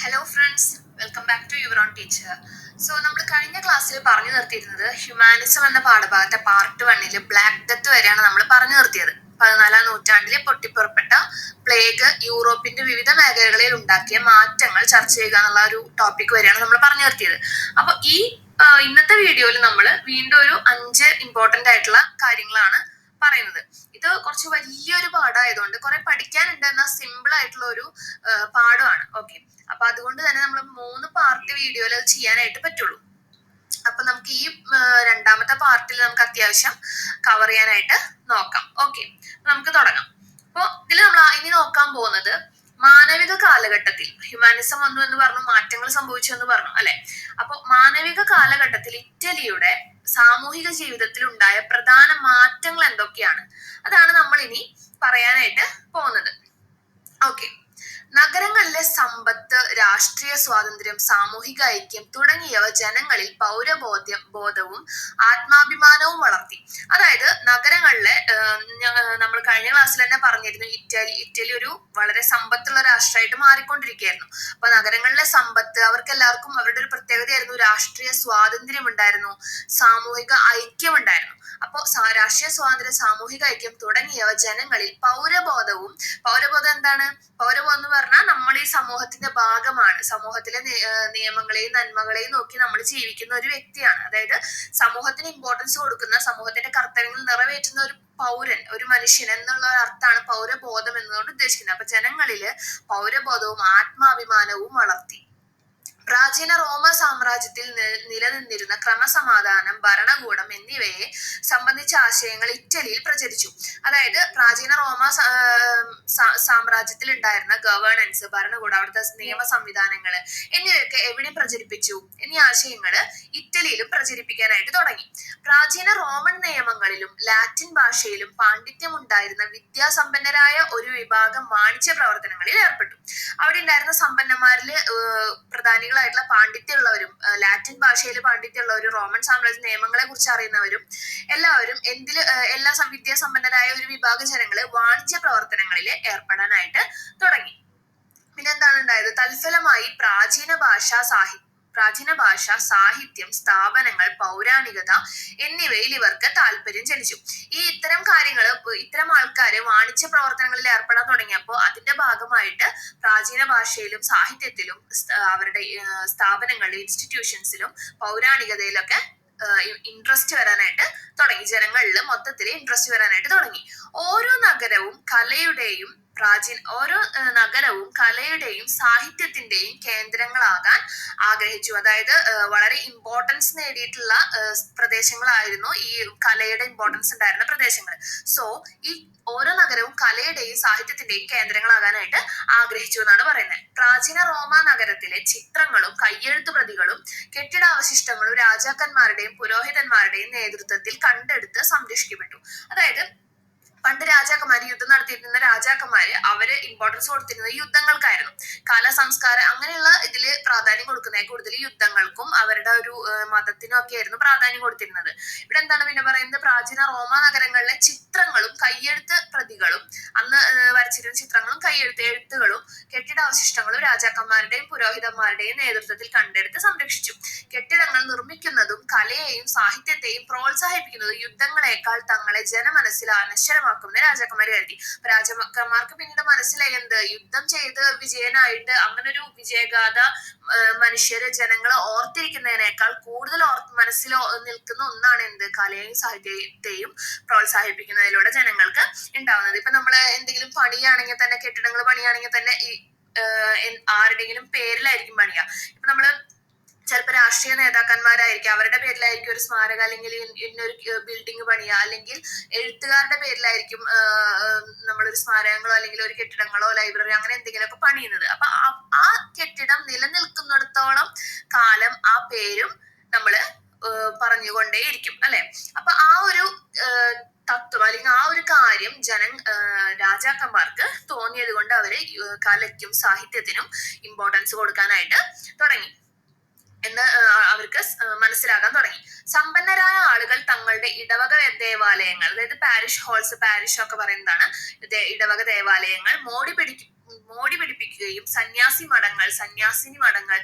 Hello friends, welcome back to your own teacher. So നമ്മൾ കഴിഞ്ഞ ക്ലാസ്സിൽ പറഞ്ഞു നിർത്തിയിരുന്നത് ഹ്യൂമാനിസം എന്ന പാഠഭാഗത്തെ പാർട്ട് 1 ബ്ലാക്ക് ഡെത്ത് വരെയാണ് നമ്മൾ പറഞ്ഞു നിർത്തിയത്. 14-ാം നൂറ്റാണ്ടിൽ പൊട്ടിപ്പുറപ്പെട്ട പ്ലേഗ് യൂറോപ്പിന്റെ വിവിധ മേഖലകളിൽ ഉണ്ടാക്കിയ മാറ്റങ്ങൾ ചർച്ച ചെയ്യുക എന്നുള്ള ഒരു ടോപ്പിക് വരെയാണ് നമ്മൾ പറഞ്ഞു നിർത്തിയത്. അപ്പൊ ഇന്നത്തെ വീഡിയോയിൽ നമ്മൾ വീണ്ടും ഒരു 5 ഇമ്പോർട്ടന്റ് ആയിട്ടുള്ള കാര്യങ്ങളാണ് പറയുന്നത്. ഇത് കുറച്ച് വലിയൊരു പാഠമായതുകൊണ്ട് കുറെ പഠിക്കാനുണ്ട്, എന്നാൽ സിമ്പിൾ ആയിട്ടുള്ള ഒരു പാഠമാണ്. ഓക്കെ, അപ്പൊ അതുകൊണ്ട് തന്നെ നമ്മൾ 3 പാർട്ട് വീഡിയോയിൽ അത് ചെയ്യാനായിട്ട് പറ്റുള്ളൂ. അപ്പൊ നമുക്ക് ഈ രണ്ടാമത്തെ പാർട്ടിൽ നമുക്ക് അത്യാവശ്യം കവർ ചെയ്യാനായിട്ട് നോക്കാം. ഓക്കെ, നമുക്ക് തുടങ്ങാം. അപ്പൊ ഇതിൽ നമ്മൾ ഇനി നോക്കാൻ പോകുന്നത് മാനവിക കാലഘട്ടത്തിൽ ഹ്യൂമാനിസം വന്നു എന്ന് പറഞ്ഞു, മാറ്റങ്ങൾ സംഭവിച്ചു എന്ന് പറഞ്ഞു അല്ലെ. അപ്പൊ മാനവിക കാലഘട്ടത്തിൽ ഇറ്റലിയുടെ സാമൂഹിക ജീവിതത്തിൽ ഉണ്ടായ പ്രധാന മാറ്റങ്ങൾ എന്തൊക്കെയാണ്, അതാണ് നമ്മൾ ഇനി പറയാനായിട്ട് പോകുന്നത്. ഓക്കെ, നഗരങ്ങളിലെ സമ്പത്ത്, രാഷ്ട്രീയ സ്വാതന്ത്ര്യം, സാമൂഹിക ഐക്യം തുടങ്ങിയവ ജനങ്ങളിൽ ബോധവും ആത്മാഭിമാനവും വളർത്തി. അതായത് നഗരങ്ങളിലെ നമ്മൾ കഴിഞ്ഞ ക്ലാസ്സിൽ തന്നെ പറഞ്ഞിരുന്നു, ഇറ്റലി ഒരു വളരെ സമ്പത്തുള്ള രാഷ്ട്രമായിട്ട് മാറിക്കൊണ്ടിരിക്കുകയായിരുന്നു. അപ്പൊ നഗരങ്ങളിലെ സമ്പത്ത്, അവർക്ക് എല്ലാവർക്കും അവരുടെ ഒരു പ്രത്യേകതയായിരുന്നു, രാഷ്ട്രീയ സ്വാതന്ത്ര്യം ഉണ്ടായിരുന്നു, സാമൂഹിക ഐക്യം ഉണ്ടായിരുന്നു. അപ്പോൾ രാഷ്ട്രീയ സ്വാതന്ത്ര്യം, സാമൂഹിക ഐക്യം തുടങ്ങിയവ ജനങ്ങളിൽ പൗരബോധം എന്താണ്? പൗരബോധം എന്ന് പറഞ്ഞാൽ നമ്മൾ ഈ സമൂഹത്തിന്റെ ഭാഗമാണ്, സമൂഹത്തിലെ നിയമങ്ങളെയും നന്മകളെയും നോക്കി നമ്മൾ ജീവിക്കുന്ന ഒരു വ്യക്തിയാണ്. അതായത് സമൂഹത്തിന് ഇമ്പോർട്ടൻസ് കൊടുക്കുന്ന, സമൂഹത്തിന്റെ കർത്തവ്യങ്ങൾ നിറവേറ്റുന്ന ഒരു പൗരൻ, ഒരു മനുഷ്യൻ എന്നുള്ള അർത്ഥമാണ് പൗരബോധം എന്നതുകൊണ്ട് ഉദ്ദേശിക്കുന്നത്. അപ്പൊ ജനങ്ങളില് പൗരബോധവും ആത്മാഭിമാനവും വളർത്തി. പ്രാചീന റോമ സാമ്രാജ്യത്തിൽ നിലനിന്നിരുന്ന ക്രമസമാധാനം, ഭരണകൂടം എന്നിവയെ സംബന്ധിച്ച ആശയങ്ങൾ ഇറ്റലിയിൽ പ്രചരിച്ചു. അതായത് പ്രാചീന റോമ സാമ്രാജ്യത്തിൽ ഉണ്ടായിരുന്ന ഗവേണൻസ്, ഭരണകൂടം, അവിടുത്തെ നിയമ സംവിധാനങ്ങൾ എന്നിവയൊക്കെ എവിടെ പ്രചരിപ്പിച്ചു എന്നീ ആശയങ്ങൾ ഇറ്റലിയിലും പ്രചരിപ്പിക്കാനായിട്ട് തുടങ്ങി. പ്രാചീന റോമൻ നിയമങ്ങളിലും ലാറ്റിൻ ഭാഷയിലും പാണ്ഡിത്യം ഉണ്ടായിരുന്ന വിദ്യാസമ്പന്നരായ ഒരു വിഭാഗം വാണിജ്യ പ്രവർത്തനങ്ങളിൽ ഏർപ്പെട്ടു. അവിടെ ഉണ്ടായിരുന്ന സമ്പന്നന്മാരില് പ്രധാനികളായിട്ടുള്ള പാണ്ഡിത്യമുള്ളവരും, ലാറ്റിൻ ഭാഷയിൽ പാണ്ഡിത്യമുള്ളവരും, റോമൻ സാമ്രാജ്യ നിയമങ്ങളെ കുറിച്ച് അറിയുന്നവരും എല്ലാവരും എല്ലാ വിദ്യാസമ്പന്നരായ ഒരു വിഭാഗം ജനങ്ങള് വാണിജ്യ പ്രവർത്തനങ്ങളിൽ ഏർപ്പെടാനായിട്ട് തുടങ്ങി. പിന്നെന്താണ് ഉണ്ടായത്? തൽഫലമായി പ്രാചീന ഭാഷ, സാഹിത്യം, സ്ഥാപനങ്ങൾ, പൗരാണികത എന്നിവയിൽ ഇവർക്ക് താല്പര്യം ജനിച്ചു. ഇത്തരം ആൾക്കാര് വാണിജ്യ പ്രവർത്തനങ്ങളിൽ ഏർപ്പെടാൻ തുടങ്ങിയപ്പോൾ അതിന്റെ ഭാഗമായിട്ട് പ്രാചീന ഭാഷയിലും സാഹിത്യത്തിലും അവരുടെ സ്ഥാപനങ്ങളിലും ഇൻസ്റ്റിറ്റ്യൂഷൻസിലും പൗരാണികതയിലൊക്കെ ഇൻട്രസ്റ്റ് വരാനായിട്ട് തുടങ്ങി. ജനങ്ങളിൽ മൊത്തത്തിൽ ഇൻട്രസ്റ്റ് വരാനായിട്ട് തുടങ്ങി. ഓരോ നഗരവും കലയുടെയും സാഹിത്യത്തിന്റെയും കേന്ദ്രങ്ങളാകാൻ ആഗ്രഹിച്ചു. അതായത് വളരെ ഇമ്പോർട്ടൻസ് നേടിയിട്ടുള്ള പ്രദേശങ്ങളായിരുന്നു ഈ കലയുടെ ഇമ്പോർട്ടൻസ് ഉണ്ടായിരുന്ന പ്രദേശങ്ങൾ. സോ ഈ ഓരോ നഗരവും കലയുടെയും സാഹിത്യത്തിന്റെയും കേന്ദ്രങ്ങളാകാനായിട്ട് ആഗ്രഹിച്ചു എന്നാണ് പറയുന്നത്. പ്രാചീന റോമ നഗരത്തിലെ ചിത്രങ്ങളും കയ്യെഴുത്തു പ്രതികളും കെട്ടിടാവശിഷ്ടങ്ങളും രാജാക്കന്മാരുടെയും പുരോഹിതന്മാരുടെയും നേതൃത്വത്തിൽ കണ്ടെടുത്ത് സംരക്ഷിക്കപ്പെട്ടു. അതായത് പണ്ട് യുദ്ധം നടത്തിയിരുന്ന രാജാക്കന്മാര് അവര് ഇമ്പോർട്ടൻസ് കൊടുത്തിരുന്നത് യുദ്ധങ്ങൾക്കായിരുന്നു. കല, സംസ്കാരം അങ്ങനെയുള്ള ഇതില് പ്രാധാന്യം കൊടുക്കുന്നത് കൂടുതൽ യുദ്ധങ്ങൾക്കും അവരുടെ ഒരു മതത്തിനും ഒക്കെ ആയിരുന്നു പ്രാധാന്യം കൊടുത്തിരുന്നത്. ഇവിടെ എന്താണ് പിന്നെ പറയുന്നത്? പ്രാചീന റോമ നഗരങ്ങളിലെ ചിത്രങ്ങളും കയ്യെഴുത്ത് പ്രതികളും, അന്ന് വരച്ചിരുന്ന ചിത്രങ്ങളും എഴുത്തുകളും കെട്ടിടാവശിഷ്ടങ്ങളും രാജാക്കന്മാരുടെയും പുരോഹിതന്മാരുടെയും നേതൃത്വത്തിൽ കണ്ടെടുത്ത് സംരക്ഷിച്ചു. കെട്ടിടങ്ങൾ നിർമ്മിക്കുന്നതും കലയെയും സാഹിത്യത്തെയും പ്രോത്സാഹിപ്പിക്കുന്നതും യുദ്ധങ്ങളെക്കാൾ തങ്ങളെ ജനമനസ്സിൽ അനശ്വരമാക്കുമെന്ന് രാജാക്കന്മാർ കരുതി. രാജാക്കന്മാർക്ക് പിന്നീട് മനസ്സിലായി, യുദ്ധം ചെയ്ത് വിജയനായിട്ട് അങ്ങനെ ഒരു വിജയഗാഥ ജനങ്ങളെ ഓർത്തിരിക്കുന്നതിനേക്കാൾ കൂടുതൽ മനസ്സിൽ നിൽക്കുന്ന ഒന്നാണ് കലയെയും സാഹിത്യത്തെയും പ്രോത്സാഹിപ്പിക്കുന്നതിലൂടെ ജനങ്ങൾക്ക് ഉണ്ടാവുന്നത്. ഇപ്പൊ നമ്മള് എന്തെങ്കിലും പണിയാണെങ്കിൽ തന്നെ, കെട്ടിടങ്ങൾ പണിയാണെങ്കിൽ തന്നെ ആരുടെങ്കിലും പേരിലായിരിക്കും പണിയുക. ഇപ്പൊ നമ്മള് ചിലപ്പോൾ രാഷ്ട്രീയ നേതാക്കന്മാരായിരിക്കും, അവരുടെ പേരിലായിരിക്കും ഒരു സ്മാരക അല്ലെങ്കിൽ ഇന്നൊരു ബിൽഡിംഗ് പണിയുക, അല്ലെങ്കിൽ എഴുത്തുകാരുടെ പേരിലായിരിക്കും നമ്മളൊരു സ്മാരകങ്ങളോ അല്ലെങ്കിൽ ഒരു കെട്ടിടങ്ങളോ ലൈബ്രറി അങ്ങനെ എന്തെങ്കിലുമൊക്കെ പണിയുന്നത്. അപ്പൊ ആ കെട്ടിടം നിലനിൽക്കുന്നിടത്തോളം കാലം ആ പേരും നമ്മള് പറഞ്ഞുകൊണ്ടേയിരിക്കും അല്ലെ. അപ്പൊ ആ ഒരു തത്വം അല്ലെങ്കിൽ ആ ഒരു കാര്യം രാജാക്കന്മാർക്ക് തോന്നിയത് കൊണ്ട് അവര് കലയ്ക്കും സാഹിത്യത്തിനും ഇമ്പോർട്ടൻസ് കൊടുക്കാനായിട്ട് തുടങ്ങി എന്ന് അവർക്ക് മനസ്സിലാക്കാൻ തുടങ്ങി. സമ്പന്നരായ ആളുകൾ തങ്ങളുടെ ഇടവക ദേവാലയങ്ങൾ, അതായത് പാരിഷ് ഒക്കെ പറയുന്നതാണ് ഇടവക ദേവാലയങ്ങൾ മോടി സ്ഥാപിക്കുകയും സന്യാസിനി മഠങ്ങൾ,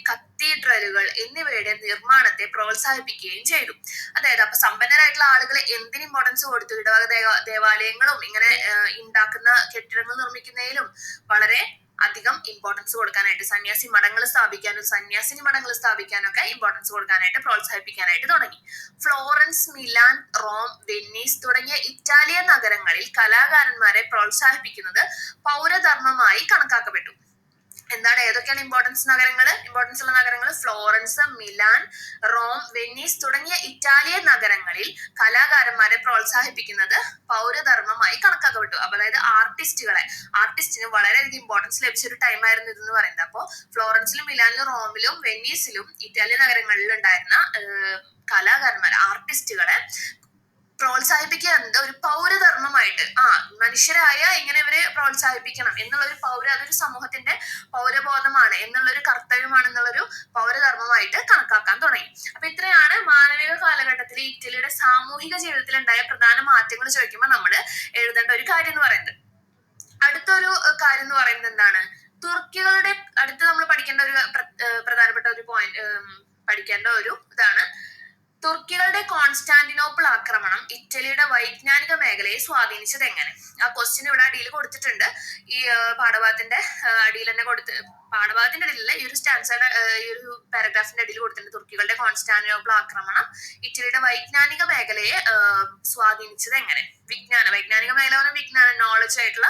കത്തീഡ്രലുകൾ എന്നിവയുടെ നിർമ്മാണത്തെ പ്രോത്സാഹിപ്പിക്കുകയും ചെയ്തു. അതായത് അപ്പൊ സമ്പന്നരായിട്ടുള്ള ആളുകൾ എന്തിന് ഇമ്പോർട്ടൻസ് കൊടുത്തു? ഇടവക ദേവാലയങ്ങളും ഇങ്ങനെ ഉണ്ടാക്കുന്ന കെട്ടിടങ്ങൾ നിർമ്മിക്കുന്നതിലും വളരെ അധികം ഇമ്പോർട്ടൻസ് കൊടുക്കാനായിട്ട്, സന്യാസിനി മഠങ്ങൾ സ്ഥാപിക്കാനും ഒക്കെ ഇമ്പോർട്ടൻസ് കൊടുക്കാനായിട്ട്, പ്രോത്സാഹിപ്പിക്കാനായിട്ട് തുടങ്ങി. ഫ്ലോറൻസ്, മിലാൻ, റോം, വെന്നീസ് തുടങ്ങിയ ഇറ്റാലിയൻ നഗരങ്ങളിൽ കലാകാരന്മാരെ പ്രോത്സാഹിപ്പിക്കുന്നത് പൗരധർമ്മമായി കണക്കാക്കപ്പെട്ടു. എന്താണ്, ഏതൊക്കെയാണ് ഇമ്പോർട്ടൻസ് ഉള്ള നഗരങ്ങൾ? ഫ്ലോറൻസ്, മിലാൻ, റോം, വെന്നീസ് തുടങ്ങിയ ഇറ്റാലിയൻ നഗരങ്ങളിൽ കലാകാരന്മാരെ പ്രോത്സാഹിപ്പിക്കുന്നത് പൗരധർമ്മമായി കണക്കാക്കപ്പെട്ടു. അപ്പൊ അതായത് ആർട്ടിസ്റ്റിന് വളരെയധികം ഇമ്പോർട്ടൻസ് ലഭിച്ച ഒരു ടൈം ആയിരുന്നു ഇതെന്ന് പറയുന്നത്. അപ്പോൾ ഫ്ലോറൻസിലും, മിലാനിലും, റോമിലും, വെന്നീസിലും ഇറ്റാലിയൻ നഗരങ്ങളിൽ ഉണ്ടായിരുന്ന ആർട്ടിസ്റ്റുകളെ പ്രോത്സാഹിപ്പിക്കുക എന്നത് ഒരു പൗരധർമ്മമായിട്ട്, മനുഷ്യരായ ഇങ്ങനെ ഇവരെ പ്രോത്സാഹിപ്പിക്കണം എന്നുള്ളൊരു അതൊരു സമൂഹത്തിന്റെ പൗരബോധമാണ് എന്നുള്ളൊരു കർത്തവ്യമാണ് എന്നുള്ളൊരു പൗരധർമ്മമായിട്ട് കണക്കാക്കാൻ തുടങ്ങി. അപ്പൊ ഇത്രയാണ് മാനവിക കാലഘട്ടത്തിൽ ഇറ്റലിയുടെ സാമൂഹിക ജീവിതത്തിൽ ഉണ്ടായ പ്രധാന മാറ്റങ്ങൾ ചോദിക്കുമ്പോൾ നമ്മൾ എഴുതേണ്ട ഒരു കാര്യം എന്ന് പറയുന്നത്. അടുത്തൊരു കാര്യം എന്ന് പറയുന്നത് എന്താണ്? തുർക്കികളുടെ അടുത്ത് നമ്മൾ പഠിക്കേണ്ട ഒരു പ്രധാനപ്പെട്ട ഒരു ഇതാണ് തുർക്കികളുടെ കോൺസ്റ്റാന്റിനോപ്പിൾ ആക്രമണം ഇറ്റലിയുടെ വൈജ്ഞാനിക മേഖലയെ സ്വാധീനിച്ചത് എങ്ങനെ? ആ ക്വസ്റ്റ്യൻ ഇവിടെ അടിയിൽ കൊടുത്തിട്ടുണ്ട്. ഈ പാഠഭാഗത്തിന്റെ അടിയിൽ തന്നെ പാഠഭാഗത്തിന്റെ അടിയിലല്ല, ഈ ഒരു സ്റ്റാൻസയുടെ ഈ ഒരു പാരഗ്രാഫിന്റെ അടിയിൽ കൊടുത്തിട്ടുണ്ട്. തുർക്കികളുടെ കോൺസ്റ്റാന്റിനോപ്പിൾ ആക്രമണം ഇറ്റലിയുടെ വൈജ്ഞാനിക മേഖലയെ സ്വാധീനിച്ചത് എങ്ങനെ? വൈജ്ഞാനിക മേഖല നോളജ് ആയിട്ടുള്ള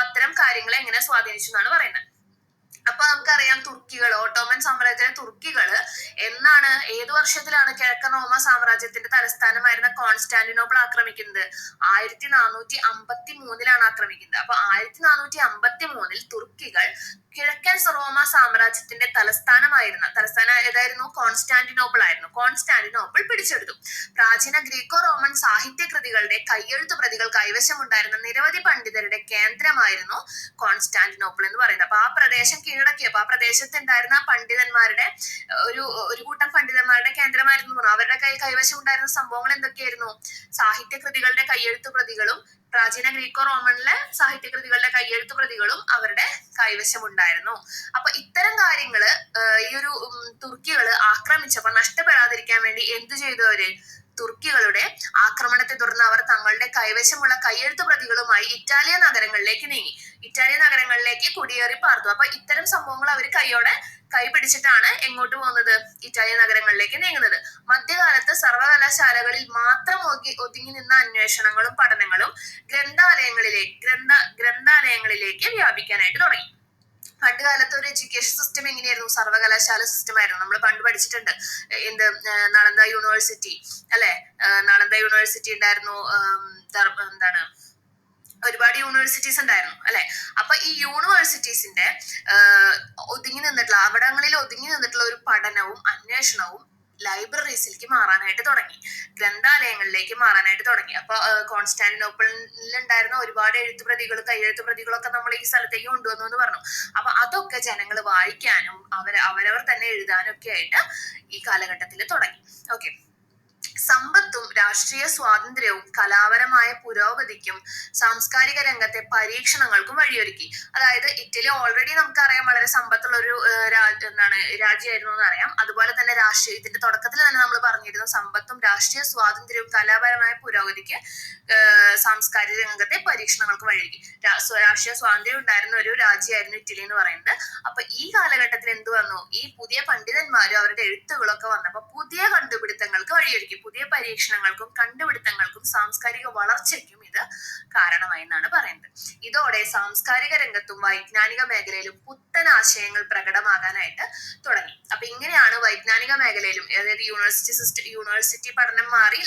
അത്തരം കാര്യങ്ങളെ എങ്ങനെ സ്വാധീനിച്ചു എന്നാണ് പറയുന്നത്. അപ്പൊ നമുക്കറിയാം, ഓട്ടോമൻ സാമ്രാജ്യത്തിലെ തുർക്കികള് ഏതു വർഷത്തിലാണ് കിഴക്കൻ റോമ സാമ്രാജ്യത്തിന്റെ തലസ്ഥാനമായിരുന്ന കോൺസ്റ്റാന്റിനോപ്പിൾ ആക്രമിക്കുന്നത്? 1453 ആക്രമിക്കുന്നത്. അപ്പൊ 1453 തുർക്കികൾ കിഴക്കൻ റോമ സാമ്രാജ്യത്തിന്റെ തലസ്ഥാനം ഏതായിരുന്നു? കോൺസ്റ്റാന്റിനോപ്പിൾ ആയിരുന്നു. കോൺസ്റ്റാന്റിനോപ്പിൾ പിടിച്ചെടുത്തു. പ്രാചീന ഗ്രീക്കോ റോമൻ സാഹിത്യകൃതികളുടെ കയ്യെഴുത്തു പ്രതികൾ കൈവശമുണ്ടായിരുന്ന നിരവധി പണ്ഡിതരുടെ കേന്ദ്രമായിരുന്നു കോൺസ്റ്റാന്റിനോപ്പിൾ എന്ന് പറയുന്നത്. അപ്പൊ ആ പ്രദേശം കീഴടക്കിയപ്പോ ആ പ്രദേശത്ത് ഉണ്ടായിരുന്ന പണ്ഡിതന്മാരുടെ ഒരു കൂട്ടം പണ്ഡിതന്മാരുടെ കേന്ദ്രമായിരുന്നു. അവരുടെ കൈവശം ഉണ്ടായിരുന്ന സംഭവങ്ങൾ എന്തൊക്കെയായിരുന്നു? സാഹിത്യകൃതികളുടെ കയ്യെഴുത്തു പ്രതികളും പ്രാചീന ഗ്രീക്കോ റോമനിലെ സാഹിത്യകൃതികളുടെ കയ്യെഴുത്തു പ്രതികളും അവരുടെ കൈവശമുണ്ടായിരുന്നു. അപ്പൊ ഇത്തരം കാര്യങ്ങള് ഈ ഒരു തുർക്കികള് ആക്രമിച്ചപ്പോ നഷ്ടപ്പെടാതിരിക്കാൻ വേണ്ടി എന്തു ചെയ്തു? തുർക്കികളുടെ ആക്രമണത്തെ തുടർന്ന് അവർ തങ്ങളുടെ കൈവശമുള്ള കയ്യെഴുത്തു പ്രതികളുമായി ഇറ്റാലിയൻ നഗരങ്ങളിലേക്ക് കുടിയേറി പാർത്തു. അപ്പൊ ഇത്തരം സംഭവങ്ങൾ അവർ കൈപിടിച്ചിട്ടാണ് എങ്ങോട്ട് പോകുന്നത്? ഇറ്റാലിയൻ നഗരങ്ങളിലേക്ക് നീങ്ങുന്നത്. മധ്യകാലത്ത് സർവകലാശാലകളിൽ മാത്രം ഒതുങ്ങി നിന്ന അന്വേഷണങ്ങളും പഠനങ്ങളും ഗ്രന്ഥാലയങ്ങളിലേക്ക് വ്യാപിക്കാനായിട്ട് തുടങ്ങി. പണ്ട് കാലത്ത് ഒരു എഡ്യൂക്കേഷൻ സിസ്റ്റം എങ്ങനെയായിരുന്നു? സർവകലാശാല സിസ്റ്റം ആയിരുന്നു. നമ്മൾ പണ്ട് പഠിച്ചിട്ടുണ്ട്. നളന്ദ യൂണിവേഴ്സിറ്റി അല്ലെ? നളന്ദ യൂണിവേഴ്സിറ്റി ഉണ്ടായിരുന്നു. ഒരുപാട് യൂണിവേഴ്സിറ്റീസ് ഉണ്ടായിരുന്നു അല്ലെ? അപ്പൊ ഈ യൂണിവേഴ്സിറ്റീസിന്റെ അവിടങ്ങളിൽ ഒതുങ്ങി നിന്നിട്ടുള്ള ഒരു പഠനവും അന്വേഷണവും ലൈബ്രറീസിലേക്ക് മാറാനായിട്ട് തുടങ്ങി, ഗ്രന്ഥാലയങ്ങളിലേക്ക് മാറാനായിട്ട് തുടങ്ങി. അപ്പൊ കോൺസ്റ്റാന്റിനോപ്പിളിൽ ഉണ്ടായിരുന്ന ഒരുപാട് കയ്യെഴുത്തു പ്രതികളൊക്കെ നമ്മൾ ഈ സ്ഥലത്തേക്ക് കൊണ്ടുവന്നു എന്ന് പറഞ്ഞു. അപ്പൊ അതൊക്കെ ജനങ്ങൾ വായിക്കാനും അവരവർ തന്നെ എഴുതാനും ഒക്കെ ആയിട്ട് ഈ കാലഘട്ടത്തിൽ തുടങ്ങി. ഓക്കെ. സമ്പത്തും രാഷ്ട്രീയ സ്വാതന്ത്ര്യവും കലാപരമായ പുരോഗതിക്കും സാംസ്കാരിക രംഗത്തെ പരീക്ഷണങ്ങൾക്കും വഴിയൊരുക്കി. അതായത് ഇറ്റലി ഓൾറെഡി നമുക്കറിയാം വളരെ സമ്പത്തുള്ള ഒരു രാജ്യമായിരുന്നു എന്ന് അറിയാം. അതുപോലെ തന്നെ രാഷ്ട്രീയത്തിന്റെ തുടക്കത്തിൽ തന്നെ നമ്മൾ പറഞ്ഞിരുന്നു, സമ്പത്തും രാഷ്ട്രീയ സ്വാതന്ത്ര്യവും കലാപരമായ പുരോഗതിക്ക് സാംസ്കാരിക രംഗത്തെ പരീക്ഷണങ്ങൾക്ക് വഴിയൊരുക്കി. രാഷ്ട്രീയ സ്വാതന്ത്ര്യം ഉണ്ടായിരുന്ന ഒരു രാജ്യമായിരുന്നു ഇറ്റലി എന്ന് പറയുന്നത്. അപ്പൊ ഈ കാലഘട്ടത്തിൽ എന്ത് വന്നു? ഈ പുതിയ പണ്ഡിതന്മാരും അവരുടെ എഴുത്തുകളൊക്കെ വന്നപ്പോ പുതിയ കണ്ടുപിടുത്തങ്ങൾക്ക് വഴിയൊരുക്കി. പുതിയ പരീക്ഷണങ്ങൾക്കും കണ്ടുപിടുത്തങ്ങൾക്കും സാംസ്കാരിക വളർച്ചയ്ക്കും ഇത് കാരണമായി എന്നാണ് പറയുന്നത്. ഇതോടെ സാംസ്കാരിക രംഗത്തും വൈജ്ഞാനിക മേഖലയിലും പുത്തൻ ആശയങ്ങൾ പ്രകടമാകാനായിട്ട് തുടങ്ങി. അപ്പൊ ഇങ്ങനെയാണ് വൈജ്ഞാനിക മേഖലയിലും, അതായത് യൂണിവേഴ്സിറ്റി പഠനം മാറി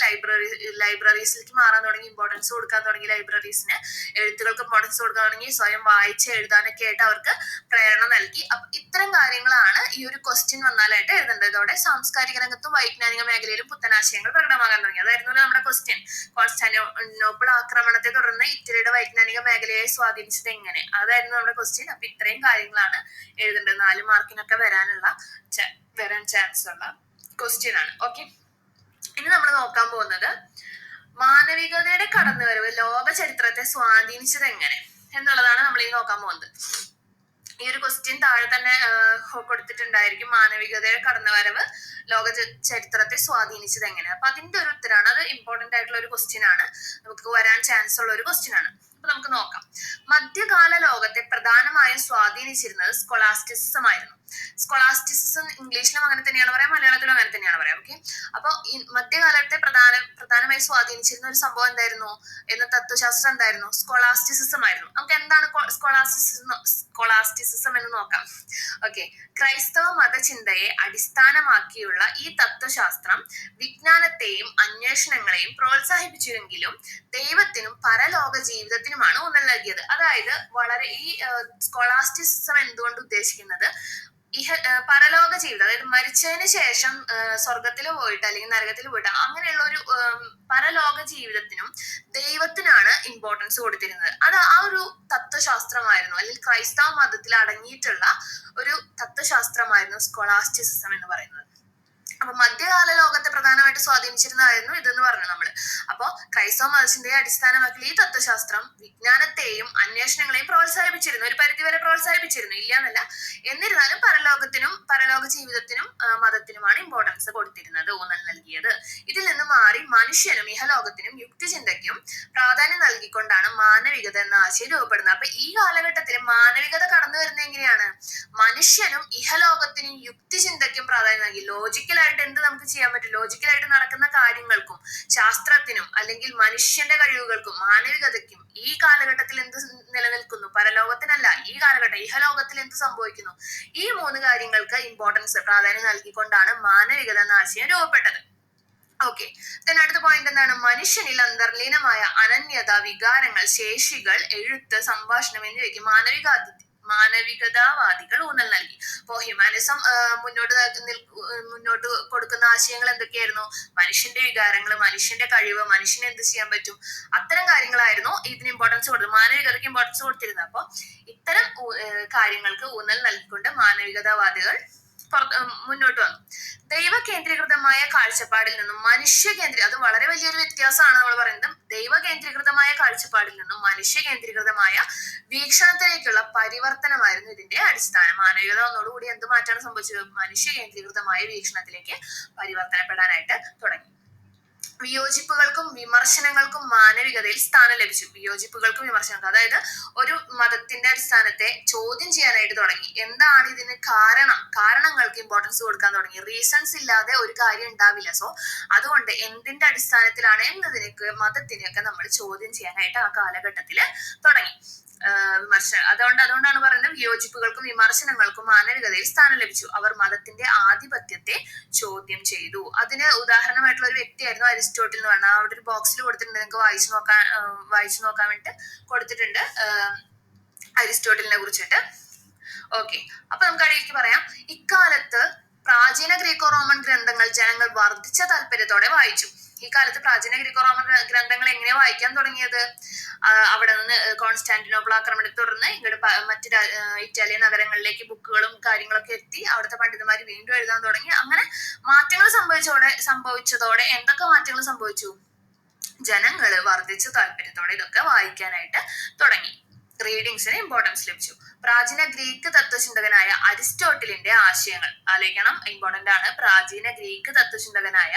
ലൈബ്രറീസിലേക്ക് മാറാൻ തുടങ്ങി, ഇമ്പോർട്ടൻസ് കൊടുക്കാൻ തുടങ്ങി. ലൈബ്രറീസിന് എഴുത്തുകൾക്ക് ഇമ്പോർട്ടൻസ് കൊടുക്കാൻ തുടങ്ങി. സ്വയം വായിച്ച് എഴുതാനൊക്കെ ആയിട്ട് അവർക്ക് പ്രേരണ നൽകി. അപ്പൊ ഇത്തരം കാര്യങ്ങളാണ് ഈ ഒരു ക്വസ്റ്റ്യൻ വന്നാലായിട്ട് എഴുതേണ്ടത്. ഇതോടെ സാംസ്കാരിക രംഗത്തും വൈജ്ഞാനിക മേഖലയിലും പുത്തനാശയങ്ങൾ പ്രകടമാകാൻ തുടങ്ങി. അതായിരുന്നു നമ്മുടെ ക്വസ്റ്റ്യൻ. കോൺസ്റ്റാന്റിനോപ്പിൾ ആക്രമണത്തെ തുടർന്ന് ഇറ്റലിയുടെ വൈജ്ഞാനിക മേഖലയെ സ്വാധീനിച്ചത് എങ്ങനെ? അതായിരുന്നു നമ്മുടെ ക്വസ്റ്റ്യൻ. അപ്പൊ ഇത്രയും കാര്യങ്ങളാണ് എഴുതേണ്ടത്. 4 മാർക്കിനൊക്കെ വരാൻ ചാൻസ് ഉള്ള ക്വസ്റ്റ്യൻ ആണ്. ഓക്കെ. ഇനി നമ്മൾ നോക്കാൻ പോകുന്നത് മാനവികതയുടെ കടന്നുവരവ് ലോക ചരിത്രത്തെ സ്വാധീനിച്ചത് എങ്ങനെ എന്നുള്ളതാണ് നമ്മൾ ഇനി നോക്കാൻ പോകുന്നത്. താഴെ തന്നെ കൊടുത്തിട്ടുണ്ടായിരിക്കും. മാനവികതയുടെ കടന്നുവരവ് ലോക ചരിത്രത്തെ സ്വാധീനിച്ചത് എങ്ങനെ. അപ്പൊ അതിന്റെ ഒരു ഉത്തരമാണ്. അത് ഇമ്പോർട്ടന്റ് ആയിട്ടുള്ള ഒരു ക്വസ്റ്റ്യൻ ആണ്, നമുക്ക് വരാൻ ചാൻസ് ഉള്ള ഒരു ക്വസ്റ്റ്യൻ ആണ്. അപ്പൊ നമുക്ക് നോക്കാം. മധ്യകാല ലോകത്തെ പ്രധാനമായും സ്വാധീനിച്ചിരുന്നത് സ്കൊളാസ്റ്റിസിസം ആയിരുന്നു. സ്കൊളാസ്റ്റിസിസം ഇംഗ്ലീഷിലും അങ്ങനെ തന്നെയാണ് പറയാം, മലയാളത്തിലും അങ്ങനെ തന്നെയാണ് പറയാം. ഓക്കെ, അപ്പൊ ഈ മധ്യകാലത്തെ പ്രധാനമായി സ്വാധീനിച്ചിരുന്ന ഒരു സംഭവം എന്തായിരുന്നു എന്ന തത്വശാസ്ത്രം എന്തായിരുന്നു? സ്കൊളാസ്റ്റിസിസം ആയിരുന്നു. നമുക്ക് എന്താണ് സ്കൊളാസ്റ്റിസിസം എന്ന് നോക്കാം. ഓക്കെ, ക്രൈസ്തവ മതചിന്തയെ അടിസ്ഥാനമാക്കിയുള്ള ഈ തത്വശാസ്ത്രം വിജ്ഞാനത്തെയും അന്വേഷണങ്ങളെയും പ്രോത്സാഹിപ്പിച്ചുവെങ്കിലും ദൈവത്തിനും പരലോക ജീവിതത്തിനുമാണ് ഊന്നൽ നൽകിയത്. അതായത് ഈ സ്കൊളാസ്റ്റിസിസം എന്തുകൊണ്ട് ഉദ്ദേശിക്കുന്നത് പരലോക ജീവിതം, അതായത് മരിച്ചതിന് ശേഷം സ്വർഗത്തിൽ പോയിട്ട് അല്ലെങ്കിൽ നരകത്തിൽ പോയിട്ട് അങ്ങനെയുള്ള ഒരു പരലോക ജീവിതത്തിനും ദൈവത്തിനാണ് ഇമ്പോർട്ടൻസ് കൊടുത്തിരുന്നത്. അത് ആ ഒരു തത്വശാസ്ത്രമായിരുന്നു, അല്ലെങ്കിൽ ക്രൈസ്തവ മതത്തിൽ അടങ്ങിയിട്ടുള്ള ഒരു തത്വശാസ്ത്രമായിരുന്നു സ്കൊളാസ്റ്റിസിസം എന്ന് പറയുന്നത്. അപ്പൊ മധ്യകാല ലോകത്തെ പ്രധാനമായിട്ട് സ്വാധീനിച്ചിരുന്നതായിരുന്നു ഇതെന്ന് പറഞ്ഞു നമ്മള്. അപ്പോ ക്രൈസ്തവ മതചിന്തയെ അടിസ്ഥാനമാക്കി ഈ തത്വശാസ്ത്രം വിജ്ഞാനത്തെയും അന്വേഷണങ്ങളെയും പ്രോത്സാഹിപ്പിച്ചിരുന്നു, ഒരു പരിധിവരെ പ്രോത്സാഹിപ്പിച്ചിരുന്നു, ഇല്ല എന്നല്ല. എന്നിരുന്നാലും പരലോക ജീവിതത്തിനും മതത്തിനുമാണ് ഇമ്പോർട്ടൻസ് കൊടുത്തിരുന്നത്, ഊന്നൽ നൽകിയത്. ഇതിൽ നിന്ന് മാറി മനുഷ്യനും ഇഹലോകത്തിനും യുക്തിചിന്തയ്ക്കും പ്രാധാന്യം നൽകിക്കൊണ്ടാണ് മാനവികത എന്ന ആശയം രൂപപ്പെടുന്നത്. അപ്പൊ ഈ കാലഘട്ടത്തിൽ മാനവികത കടന്നു വരുന്നത് എങ്ങനെയാണ്? മനുഷ്യനും ഇഹലോകത്തിനും യുക്തിചിന്തയ്ക്കും പ്രാധാന്യം നൽകി. ലോജിക്കലായിട്ട് എന്ത് നമുക്ക് ചെയ്യാൻ പറ്റും? ലോജിക്കലായിട്ട് നടക്കുന്ന കാര്യങ്ങൾക്കും ശാസ്ത്രത്തിനും അല്ലെങ്കിൽ മനുഷ്യന്റെ കഴിവുകൾക്കും മാനവികതയ്ക്കും ഈ കാലഘട്ടത്തിൽ എന്ത് നിലനിൽക്കുന്നു? പരലോകത്തിനല്ല, ഈ കാലഘട്ടം ഇഹലോകത്തിൽ എന്ത് സംഭവിക്കുന്നു? ഈ 3 കാര്യങ്ങൾക്ക് പ്രാധാന്യം നൽകിക്കൊണ്ടാണ് മാനവികത എന്ന ആശയം രൂപപ്പെട്ടത്. ഓക്കെ, അടുത്ത പോയിന്റ് എന്താണ്? മനുഷ്യനിൽ അന്തർലീനമായ അനന്യത, വികാരങ്ങൾ, ശേഷികൾ, എഴുത്ത്, സംഭാഷണം എന്നിവയ്ക്ക് മാനവികതാവാദികൾ ഊന്നൽ നൽകി. അപ്പോ ഹ്യൂമാനിസം മുന്നോട്ട് കൊടുക്കുന്ന ആശയങ്ങൾ എന്തൊക്കെയായിരുന്നു? മനുഷ്യന്റെ വികാരങ്ങൾ, മനുഷ്യന്റെ കഴിവ്, മനുഷ്യന് എന്ത് ചെയ്യാൻ പറ്റും, അത്തരം കാര്യങ്ങളായിരുന്നു ഇതിന് ഇമ്പോർട്ടൻസ് കൊടുത്തത്, മാനവികതയ്ക്ക് ഇമ്പോർട്ടൻസ് കൊടുത്തിരുന്നത്. അപ്പൊ ഇത്തരം കാര്യങ്ങൾക്ക് ഊന്നൽ നൽകിക്കൊണ്ട് മാനവികതാവാദികൾ മുന്നോട്ട് വന്നു. ദൈവകേന്ദ്രീകൃതമായ കാഴ്ചപ്പാടിൽ നിന്നും അത് വളരെ വലിയൊരു വ്യത്യാസമാണ് നമ്മൾ പറയുന്നത്. ദൈവകേന്ദ്രീകൃതമായ കാഴ്ചപ്പാടിൽ നിന്നും മനുഷ്യകേന്ദ്രീകൃതമായ വീക്ഷണത്തിലേക്കുള്ള പരിവർത്തനമായിരുന്നു ഇതിന്റെ അടിസ്ഥാനം. മാനവികത ഒന്നോടുകൂടി എന്ത് മാറ്റാണ് സംഭവിച്ചത്? മനുഷ്യകേന്ദ്രീകൃതമായ വീക്ഷണത്തിലേക്ക് പരിവർത്തനപ്പെടാനായിട്ട് തുടങ്ങി. വിയോജിപ്പുകൾക്കും വിമർശനങ്ങൾക്കും മാനവികതയിൽ സ്ഥാനം ലഭിച്ചു. വിയോജിപ്പുകൾക്കും വിമർശനങ്ങൾക്കും, അതായത് ഒരു മതത്തിന്റെ അടിസ്ഥാനത്തെ ചോദ്യം ചെയ്യാനായിട്ട് തുടങ്ങി. എന്താണ് ഇതിന് കാരണങ്ങൾക്ക് ഇമ്പോർട്ടൻസ് കൊടുക്കാൻ തുടങ്ങി. റീസൺസ് ഇല്ലാതെ ഒരു കാര്യം ഉണ്ടാവില്ല. സോ അതുകൊണ്ട് എന്തിന്റെ അടിസ്ഥാനത്തിലാണ് എന്നതിനൊക്കെ മതത്തിനെയൊക്കെ നമ്മൾ ചോദ്യം ചെയ്യാനായിട്ട് ആ കാലഘട്ടത്തിൽ തുടങ്ങി. അതുകൊണ്ടാണ് പറയുന്നത് വിയോജിപ്പുകൾക്കും വിമർശനങ്ങൾക്കും മാനവികതയിൽ സ്ഥാനം ലഭിച്ചു. അവർ മതത്തിന്റെ ആധിപത്യത്തെ ചോദ്യം ചെയ്തു. അതിന് ഉദാഹരണമായിട്ടുള്ള ഒരു വ്യക്തിയായിരുന്നു അരിസ്റ്റോട്ടിൽ എന്ന് പറഞ്ഞാൽ. അവിടെ ഒരു ബോക്സിൽ കൊടുത്തിട്ടുണ്ട്, നിങ്ങൾക്ക് വായിച്ചു നോക്കാൻ വേണ്ടിട്ട് കൊടുത്തിട്ടുണ്ട് അരിസ്റ്റോട്ടിലിനെ കുറിച്ചിട്ട്. ഓക്കെ, അപ്പൊ നമുക്ക് അതിലേക്ക് പറയാം. ഇക്കാലത്ത് പ്രാചീന ഗ്രീക്കോ റോമൻ ഗ്രന്ഥങ്ങൾ ജനങ്ങൾ വർദ്ധിച്ച താല്പര്യത്തോടെ വായിച്ചു. ഈ കാലത്ത് പ്രാചീന ഗ്രീക്കോ റോമൻ ഗ്രന്ഥങ്ങൾ എങ്ങനെ വായിക്കാൻ തുടങ്ങിയത്? അവിടെ നിന്ന് കോൺസ്റ്റാന്റിനോപ്പിൾ ആക്രമണത്തെ തുടർന്ന് ഇങ്ങോട്ട് മറ്റു ഇറ്റാലിയൻ നഗരങ്ങളിലേക്ക് ബുക്കുകളും കാര്യങ്ങളൊക്കെ എത്തി. അവിടുത്തെ പണ്ഡിതന്മാർ വീണ്ടും എഴുതാൻ തുടങ്ങി. അങ്ങനെ മാറ്റങ്ങൾ സംഭവിച്ചതോടെ എന്തൊക്കെ മാറ്റങ്ങൾ സംഭവിച്ചു? ജനങ്ങള് വർദ്ധിച്ച താല്പര്യത്തോടെ ഇതൊക്കെ വായിക്കാനായിട്ട് തുടങ്ങി. റീഡിങ്സിന് ഇമ്പോർട്ടൻസ് ലഭിച്ചു. പ്രാചീന ഗ്രീക്ക് തത്വചിന്തകനായ അരിസ്റ്റോട്ടിലിന്റെ ആശയങ്ങൾ ആലോചിക്കണം, ഇമ്പോർട്ടന്റ് ആണ്. പ്രാചീന ഗ്രീക്ക് തത്വചിന്തകനായ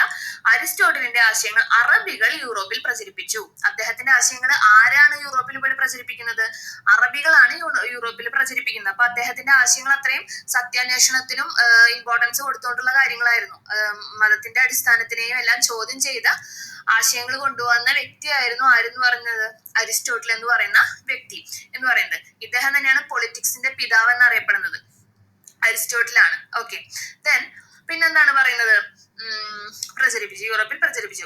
അരിസ്റ്റോട്ടിലിന്റെ ആശയങ്ങൾ അറബികൾ യൂറോപ്പിൽ പ്രചരിപ്പിച്ചു. അദ്ദേഹത്തിന്റെ ആശയങ്ങൾ ആരാണ് യൂറോപ്പിൽ പോയി പ്രചരിപ്പിക്കുന്നത്? അറബികളാണ് യൂറോപ്പിൽ പ്രചരിപ്പിക്കുന്നത്. അപ്പൊ അദ്ദേഹത്തിന്റെ ആശയങ്ങൾ അത്രയും സത്യാന്വേഷണത്തിനും ഇമ്പോർട്ടൻസ് കൊടുത്തുകൊണ്ടുള്ള കാര്യങ്ങളായിരുന്നു. മതത്തിന്റെ അടിസ്ഥാനത്തിനെയും എല്ലാം ചോദ്യം ചെയ്ത ആശയങ്ങൾ കൊണ്ടുവന്ന വ്യക്തിയായിരുന്നു ആരെന്ന് പറഞ്ഞത്? അരിസ്റ്റോട്ടിൽ എന്ന് പറയുന്ന വ്യക്തി എന്ന് പറയുന്നത്. ഇദ്ദേഹം തന്നെയാണ് പൊളിറ്റിക്സിന്റെ പിതാവ് എന്നറിയപ്പെടുന്നത്, അരിസ്റ്റോട്ടിലാണ്. ഓക്കെ, പിന്നെന്താണ് പറയുന്നത്? യൂറോപ്പിൽ പ്രചരിപ്പിച്ചു.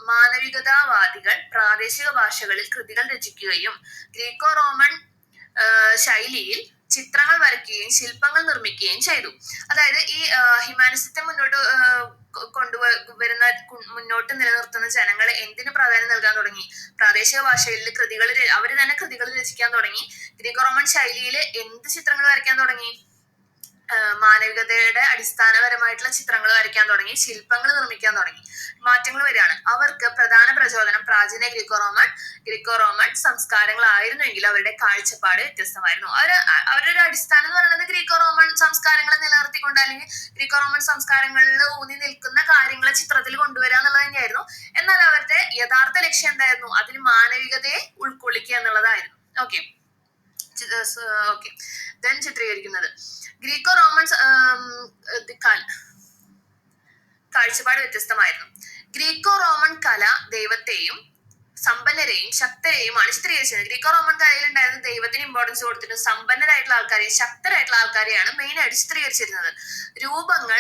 മാനവികതാവാദികൾ പ്രാദേശിക ഭാഷകളിൽ കൃതികൾ രചിക്കുകയും ഗ്രീക്കോ റോമൻ ശൈലിയിൽ ചിത്രങ്ങൾ വരയ്ക്കുകയും ശില്പങ്ങൾ നിർമ്മിക്കുകയും ചെയ്തു. അതായത് ഈ ഹ്യൂമാനിസത്തെ മുന്നോട്ട് നിലനിർത്തുന്ന ജനങ്ങൾ എന്തിനു പ്രാധാന്യം നൽകാൻ തുടങ്ങി? പ്രാദേശിക ഭാഷയിൽ അവര് തന്നെ കൃതികൾ രചിക്കാൻ തുടങ്ങി. ഗ്രീക്കോ റോമൻ ശൈലിയിൽ എന്ത് ചിത്രങ്ങൾ വരയ്ക്കാൻ തുടങ്ങി? മാനവികതയുടെ അടിസ്ഥാനപരമായിട്ടുള്ള ചിത്രങ്ങൾ വരയ്ക്കാൻ തുടങ്ങി, ശില്പങ്ങൾ നിർമ്മിക്കാൻ തുടങ്ങി. മാറ്റങ്ങൾ വരികയാണ്. അവർക്ക് പ്രധാന പ്രചോദനം പ്രാചീന ഗ്രീക്കോ റോമൻ സംസ്കാരങ്ങളായിരുന്നുവെങ്കിൽ അവരുടെ കാഴ്ചപ്പാട് വ്യത്യസ്തമായിരുന്നു. അവരുടെ ഒരു അടിസ്ഥാനം എന്ന് പറയുന്നത് ഗ്രീക്കോ റോമൻ സംസ്കാരങ്ങളെ നിലനിർത്തിക്കൊണ്ട് അല്ലെങ്കിൽ ഗ്രീക്കോ റോമൻ സംസ്കാരങ്ങളിൽ ഊന്നി നിൽക്കുന്ന കാര്യങ്ങളെ ചിത്രത്തിൽ കൊണ്ടുവരിക എന്നുള്ളത് തന്നെയായിരുന്നു. എന്നാൽ അവരുടെ യഥാർത്ഥ ലക്ഷ്യം എന്തായിരുന്നു? അതിൽ മാനവികതയെ ഉൾക്കൊള്ളിക്കുക എന്നുള്ളതായിരുന്നു. ഓക്കെ, ദെൻ ചിത്രീകരിക്കുന്നത് ഗ്രീക്കോ റോമൻ കാഴ്ചപ്പാട് വ്യത്യസ്തമായിരുന്നു. ഗ്രീക്കോ റോമൻ കല ദൈവത്തെയും സമ്പന്നരെയും ശക്തരെയുമാണ് ചിത്രീകരിച്ചത്. ഗ്രീക്കോ റോമൻ കലയിൽ ഉണ്ടായിരുന്ന ദൈവത്തിന് ഇമ്പോർട്ടൻസ് കൊടുത്തിട്ട് സമ്പന്നരായിട്ടുള്ള ആൾക്കാരെയും ശക്തരായിട്ടുള്ള ആൾക്കാരെയാണ് മെയിൻ ആയിട്ട് ചിത്രീകരിച്ചിരുന്നത്. രൂപങ്ങൾ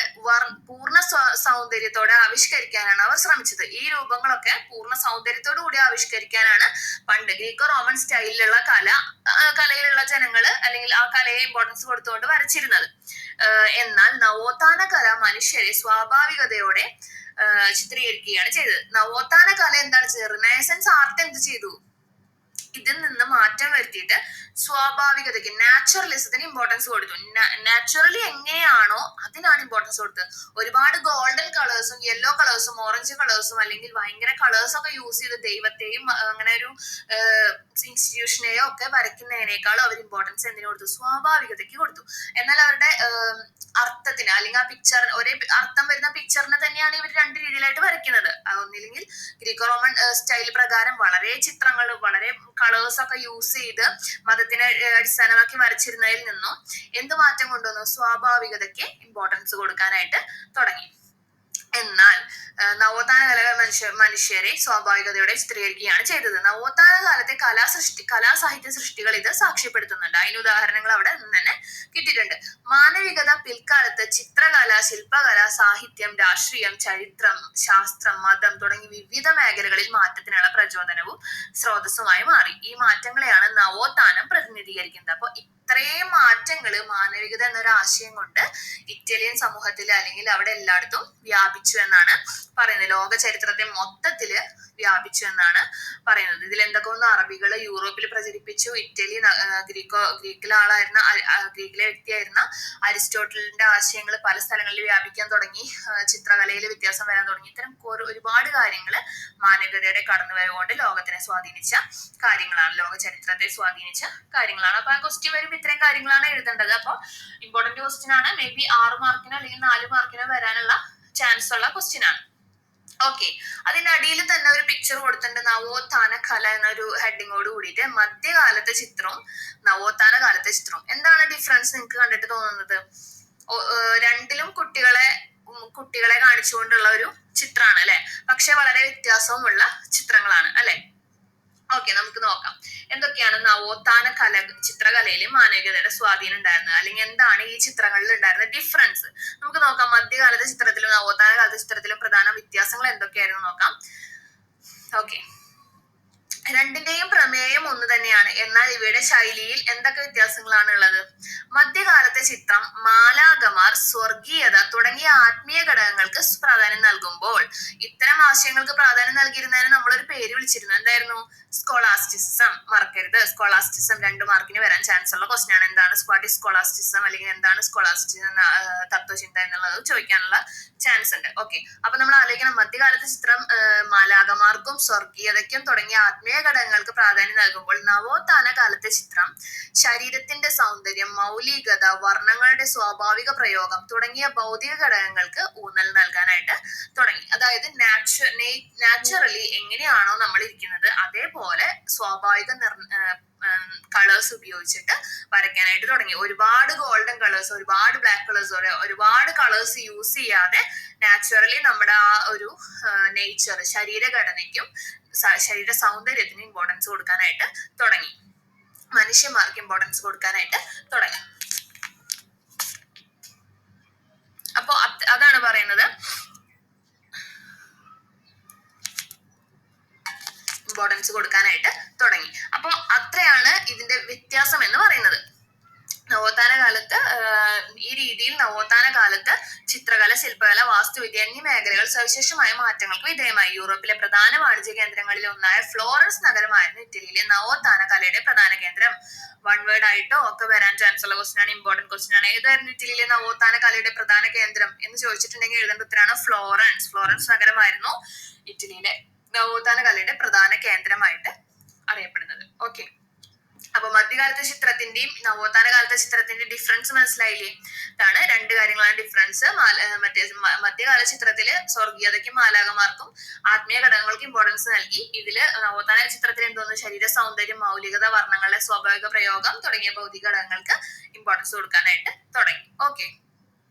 പൂർണ്ണ സൗന്ദര്യത്തോടെ ആവിഷ്കരിക്കാനാണ് അവർ ശ്രമിച്ചത്. ഈ രൂപങ്ങളൊക്കെ പൂർണ്ണ സൗന്ദര്യത്തോടു കൂടി ആവിഷ്കരിക്കാനാണ് പണ്ട് ഗ്രീക്കോ റോമൻ സ്റ്റൈലിലുള്ള കലയിലുള്ള ജനങ്ങള് അല്ലെങ്കിൽ ആ കലയെ ഇമ്പോർട്ടൻസ് കൊടുത്തുകൊണ്ട് വരച്ചിരുന്നത്. എന്നാൽ നവോത്ഥാന കല മനുഷ്യരെ സ്വാഭാവികതയോടെ ചിത്രീകരിക്കുകയാണ് ചെയ്തത്. നവോത്ഥാന കല എന്താണ് ചെയ്തത്? റിനൈസൻസ് ആർട്ട് എന്ത് ചെയ്തു? ഇതിൽ നിന്ന് മാറ്റം വരുത്തിയിട്ട് സ്വാഭാവികതയ്ക്ക്, നാച്ചുറലിസത്തിന് ഇമ്പോർട്ടൻസ് കൊടുത്തു. നാച്ചുറലി എങ്ങനെയാണോ അതിനാണ് ഇമ്പോർട്ടൻസ് കൊടുത്തത്. ഒരുപാട് ഗോൾഡൻ കളേഴ്സും യെല്ലോ കളേഴ്സും ഓറഞ്ച് കളേഴ്സും അല്ലെങ്കിൽ ഭയങ്കര കളേഴ്സ് ഒക്കെ യൂസ് ചെയ്ത് ദൈവത്തെയും അങ്ങനെ ഒരു ഇൻസ്റ്റിറ്റ്യൂഷനെയോ ഒക്കെ വരയ്ക്കുന്നതിനേക്കാളും അവർ ഇമ്പോർട്ടൻസ് എന്തിനു കൊടുത്തു? സ്വാഭാവികതയ്ക്ക് കൊടുത്തു. എന്നാൽ അവരുടെ അർത്ഥത്തിന് അല്ലെങ്കിൽ ആ പിക്ചർ, ഒരേ അർത്ഥം വരുന്ന പിക്ചറിനെ തന്നെയാണ് ഇവർ രണ്ട് രീതിയിലായിട്ട് വരയ്ക്കുന്നത്. ഒന്നില്ലെങ്കിൽ ഗ്രീക്കോ റോമൻ സ്റ്റൈൽ പ്രകാരം വളരെ ചിത്രങ്ങൾ, വളരെ കളേഴ്സ് ഒക്കെ യൂസ് ചെയ്ത് മതത്തിനെ അടിസ്ഥാനമാക്കി വരച്ചിരുന്നതിൽ നിന്നും എന്ത് മാറ്റം കൊണ്ടുവന്നു? സ്വാഭാവികതയ്ക്ക് ഇമ്പോർട്ടൻസ് കൊടുക്കാനായിട്ട് തുടങ്ങി. എന്നാൽ നവോത്ഥാന കലകൾ മനുഷ്യരെ സ്വാഭാവികതയോടെ ചിത്രീകരിക്കുകയാണ് ചെയ്തത്. നവോത്ഥാന കാലത്തെ കലാസാഹിത്യ സൃഷ്ടികൾ ഇത് സാക്ഷ്യപ്പെടുത്തുന്നുണ്ട്. അതിന് ഉദാഹരണങ്ങൾ അവിടെ നിന്ന് തന്നെ കിട്ടിയിട്ടുണ്ട്. മാനവികത പിൽക്കാലത്ത് ചിത്രകല, ശില്പകല, സാഹിത്യം, രാഷ്ട്രീയം, ചരിത്രം, ശാസ്ത്രം, മതം തുടങ്ങി വിവിധ മേഖലകളിൽ മാറ്റത്തിനുള്ള പ്രചോദനവും സ്രോതസ്സുമായി മാറി. ഈ മാറ്റങ്ങളെയാണ് നവോത്ഥാനം പ്രതിനിധീകരിക്കുന്നത്. അപ്പൊ ഇത്രയും മാറ്റങ്ങള് മാനവികത എന്നൊരു ആശയം കൊണ്ട് ഇറ്റാലിയൻ സമൂഹത്തിൽ അല്ലെങ്കിൽ അവിടെ എല്ലായിടത്തും വ്യാപിച്ചു എന്നാണ് പറയുന്നത്. ലോക ചരിത്രത്തെ മൊത്തത്തില് വ്യാപിച്ചു എന്നാണ് പറയുന്നത്. ഇതിൽ എന്തൊക്കെ ഒന്ന് അറബികള് യൂറോപ്പിൽ പ്രചരിപ്പിച്ചു. ഇറ്റലി, ഗ്രീക്കിലെ വ്യക്തിയായിരുന്ന അരിസ്റ്റോട്ടലിന്റെ ആശയങ്ങൾ പല സ്ഥലങ്ങളിൽ വ്യാപിക്കാൻ തുടങ്ങി. ചിത്രകലയിൽ വ്യത്യാസം വരാൻ തുടങ്ങി. ഇത്തരം ഒരുപാട് കാര്യങ്ങൾ മാനവികതയുടെ കടന്നുവരവ് കൊണ്ട് ലോകത്തിനെ സ്വാധീനിച്ച കാര്യങ്ങളാണ്, ലോക ചരിത്രത്തെ സ്വാധീനിച്ച കാര്യങ്ങളാണ്. അപ്പൊ ആ ക്വസ്റ്റ്യൻ വരുമ്പോൾ ഇത്രയും കാര്യങ്ങളാണ് എഴുതേണ്ടത്. അപ്പൊ ഇമ്പോർട്ടന്റ് ക്വസ്റ്റ്യൻ ആണ്. മേ ബി 6 മാർക്കിനോ അല്ലെങ്കിൽ 4 മാർക്കിനോ വരാനുള്ള ചാൻസ് ഉള്ള ക്വസ്റ്റ്യൻ ആണ്. ഓക്കെ, അതിന്റെ അടിയിൽ തന്നെ ഒരു പിക്ചർ കൊടുത്തിട്ടുണ്ട്, നവോത്ഥാന കല എന്നൊരു ഹെഡിങ്ങോട് കൂടിയിട്ട്. മധ്യകാലത്തെ ചിത്രവും നവോത്ഥാന കാലത്തെ ചിത്രവും എന്താണ് ഡിഫറൻസ് നിങ്ങൾക്ക് കണ്ടിട്ട് തോന്നുന്നത്? രണ്ടിലും കുട്ടികളെ കാണിച്ചുകൊണ്ടുള്ള ഒരു ചിത്രമാണ് അല്ലെ, പക്ഷെ വളരെ വ്യത്യാസവുമുള്ള ചിത്രങ്ങളാണ് അല്ലെ. ഓക്കെ, നമുക്ക് നോക്കാം എന്തൊക്കെയാണ് നവോത്ഥാന ചിത്രകലയിൽ മാനവികതയുടെ സ്വാധീനം ഉണ്ടായിരുന്നത്, അല്ലെങ്കിൽ എന്താണ് ഈ ചിത്രങ്ങളിൽ ഉണ്ടായിരുന്ന ഡിഫറൻസ്. നമുക്ക് നോക്കാം. മധ്യകാലത്തെ ചിത്രത്തിലും നവോത്ഥാന കാലത്തെ ചിത്രത്തിലും പ്രധാന വ്യത്യാസങ്ങൾ എന്തൊക്കെയായിരുന്നു നോക്കാം. ഓക്കെ, രണ്ടിന്റെയും പ്രമേയം ഒന്ന് തന്നെയാണ്. എന്നാൽ ഇവയുടെ ശൈലിയിൽ എന്തൊക്കെ വ്യത്യാസങ്ങളാണ് ഉള്ളത്? മധ്യകാലത്തെ ചിത്രം മാലാഖമാർ, സ്വർഗീയത തുടങ്ങിയ ആത്മീയ ഘടകങ്ങൾക്ക് പ്രാധാന്യം നൽകുമ്പോൾ ഇത്തരം ആശയങ്ങൾക്ക് പ്രാധാന്യം നൽകിയിരുന്നതിന് നമ്മളൊരു പേര് വിളിച്ചിരുന്നു. എന്തായിരുന്നു? സ്കോളാസ്റ്റിസം. മറക്കരുത്, സ്കോളാസ്റ്റിസം 2 മാർക്കിന് വരാൻ ചാൻസ് ഉള്ള ക്വസ്റ്റ്യൻ ആണ്. എന്താണ് സ്കോളാസ്റ്റിസം അല്ലെങ്കിൽ എന്താണ് സ്കോളാസ്റ്റിസം തത്വചിന്ത എന്നുള്ളത് ചോദിക്കാനുള്ള ചാൻസ് ഉണ്ട്. ഓക്കെ, അപ്പൊ നമ്മൾ ആലോചിക്കണം, മധ്യകാലത്തെ ചിത്രം മാലാഖമാർക്കും സ്വർഗീയതയ്ക്കും തുടങ്ങിയ ആത്മീയ ഘടകങ്ങൾക്ക് പ്രാധാന്യം നൽകുമ്പോൾ നവോത്ഥാന കാലത്തെ ചിത്രം ശരീരത്തിന്റെ സൗന്ദര്യം, മൗലികത, വർണ്ണങ്ങളുടെ സ്വാഭാവിക പ്രയോഗം തുടങ്ങിയ ഭൗതിക ഘടകങ്ങൾക്ക് ഊന്നൽ നൽകാനായിട്ട് തുടങ്ങി. അതായത് നാച്ചുറലി എങ്ങനെയാണോ നമ്മൾ ഇരിക്കുന്നത് അതേപോലെ സ്വാഭാവിക കളേഴ്സ് ഉപയോഗിച്ചിട്ട് വരയ്ക്കാനായിട്ട് തുടങ്ങി. ഒരുപാട് ഗോൾഡൻ കളേഴ്സ്, ഒരുപാട് ബ്ലാക്ക് കളേഴ്സ്, ഒരുപാട് കളേഴ്സ് യൂസ് ചെയ്യാതെ നാച്ചുറലി നമ്മുടെ ആ ഒരു നേച്ചർ, ശരീരഘടനയ്ക്കും ശരീര സൗന്ദര്യത്തിന് ഇമ്പോർട്ടൻസ് കൊടുക്കാനായിട്ട് തുടങ്ങി. മനുഷ്യന്മാർക്ക് ഇമ്പോർട്ടൻസ് കൊടുക്കാനായിട്ട് തുടങ്ങി. അപ്പോ അതാണ് പറയുന്നത്, ഇമ്പോർട്ടൻസ് കൊടുക്കാനായിട്ട് തുടങ്ങി. അപ്പൊ അത്രയാണ് ഇതിന്റെ വ്യത്യാസം എന്ന് പറയുന്നത്. നവോത്ഥാന കാലത്ത് ഈ രീതിയിൽ നവോത്ഥാന കാലത്ത് ചിത്രകല, ശില്പകല, വാസ്തുവിദ്യ എന്നീ മേഖലകൾ സവിശേഷമായ മാറ്റങ്ങൾക്ക് വിധേയമായി. യൂറോപ്പിലെ പ്രധാന വാണിജ്യ കേന്ദ്രങ്ങളിൽ ഒന്നായ ഫ്ലോറൻസ് നഗരമായിരുന്നു ഇറ്റലിയിലെ നവോത്ഥാന കലയുടെ പ്രധാന കേന്ദ്രം. വൺ വേർഡ് ആയിട്ടോ ഒക്കെ വരാൻ ചാൻസ് ഉള്ള ക്വസ്റ്റൻ ആണ്, ഇമ്പോർട്ടന്റ് ക്വസ്റ്റൻ ആണ്. ഏതായിരുന്നു ഇറ്റലിയിലെ നവോത്ഥാന കലയുടെ പ്രധാന കേന്ദ്രം എന്ന് ചോദിച്ചിട്ടുണ്ടെങ്കിൽ എഴുതേണ്ട ഉത്തരമാണ് ഫ്ലോറൻസ്. ഫ്ലോറൻസ് നഗരമായിരുന്നു ഇറ്റലിയിലെ നവോത്ഥാന കലയുടെ പ്രധാന കേന്ദ്രമായിട്ട് അറിയപ്പെടുന്നത്. ഓക്കെ, അപ്പൊ മധ്യകാലത്തെ ചിത്രത്തിന്റെയും നവോത്ഥാന കാലത്തെ ചിത്രത്തിന്റെ ഡിഫറൻസ് മനസ്സിലായില്ലേ? ഇതാണ് രണ്ട് കാര്യങ്ങളാണ് ഡിഫറൻസ്. മധ്യകാല ചിത്രത്തില് സ്വർഗീയതയ്ക്കും മാലാഖമാർക്കും ആത്മീയ ഘടകങ്ങൾക്ക് ഇമ്പോർട്ടൻസ് നൽകി. ഇതില് നവോത്ഥാന ചിത്രത്തിൽ എന്തോന്നു, ശരീര സൗന്ദര്യം, മൗലികത, വർണ്ണങ്ങളുടെ സ്വാഭാവിക പ്രയോഗം തുടങ്ങിയ ഭൗതിക ഘടകങ്ങൾക്ക് ഇമ്പോർട്ടൻസ് കൊടുക്കാനായിട്ട് തുടങ്ങി. ഓക്കെ,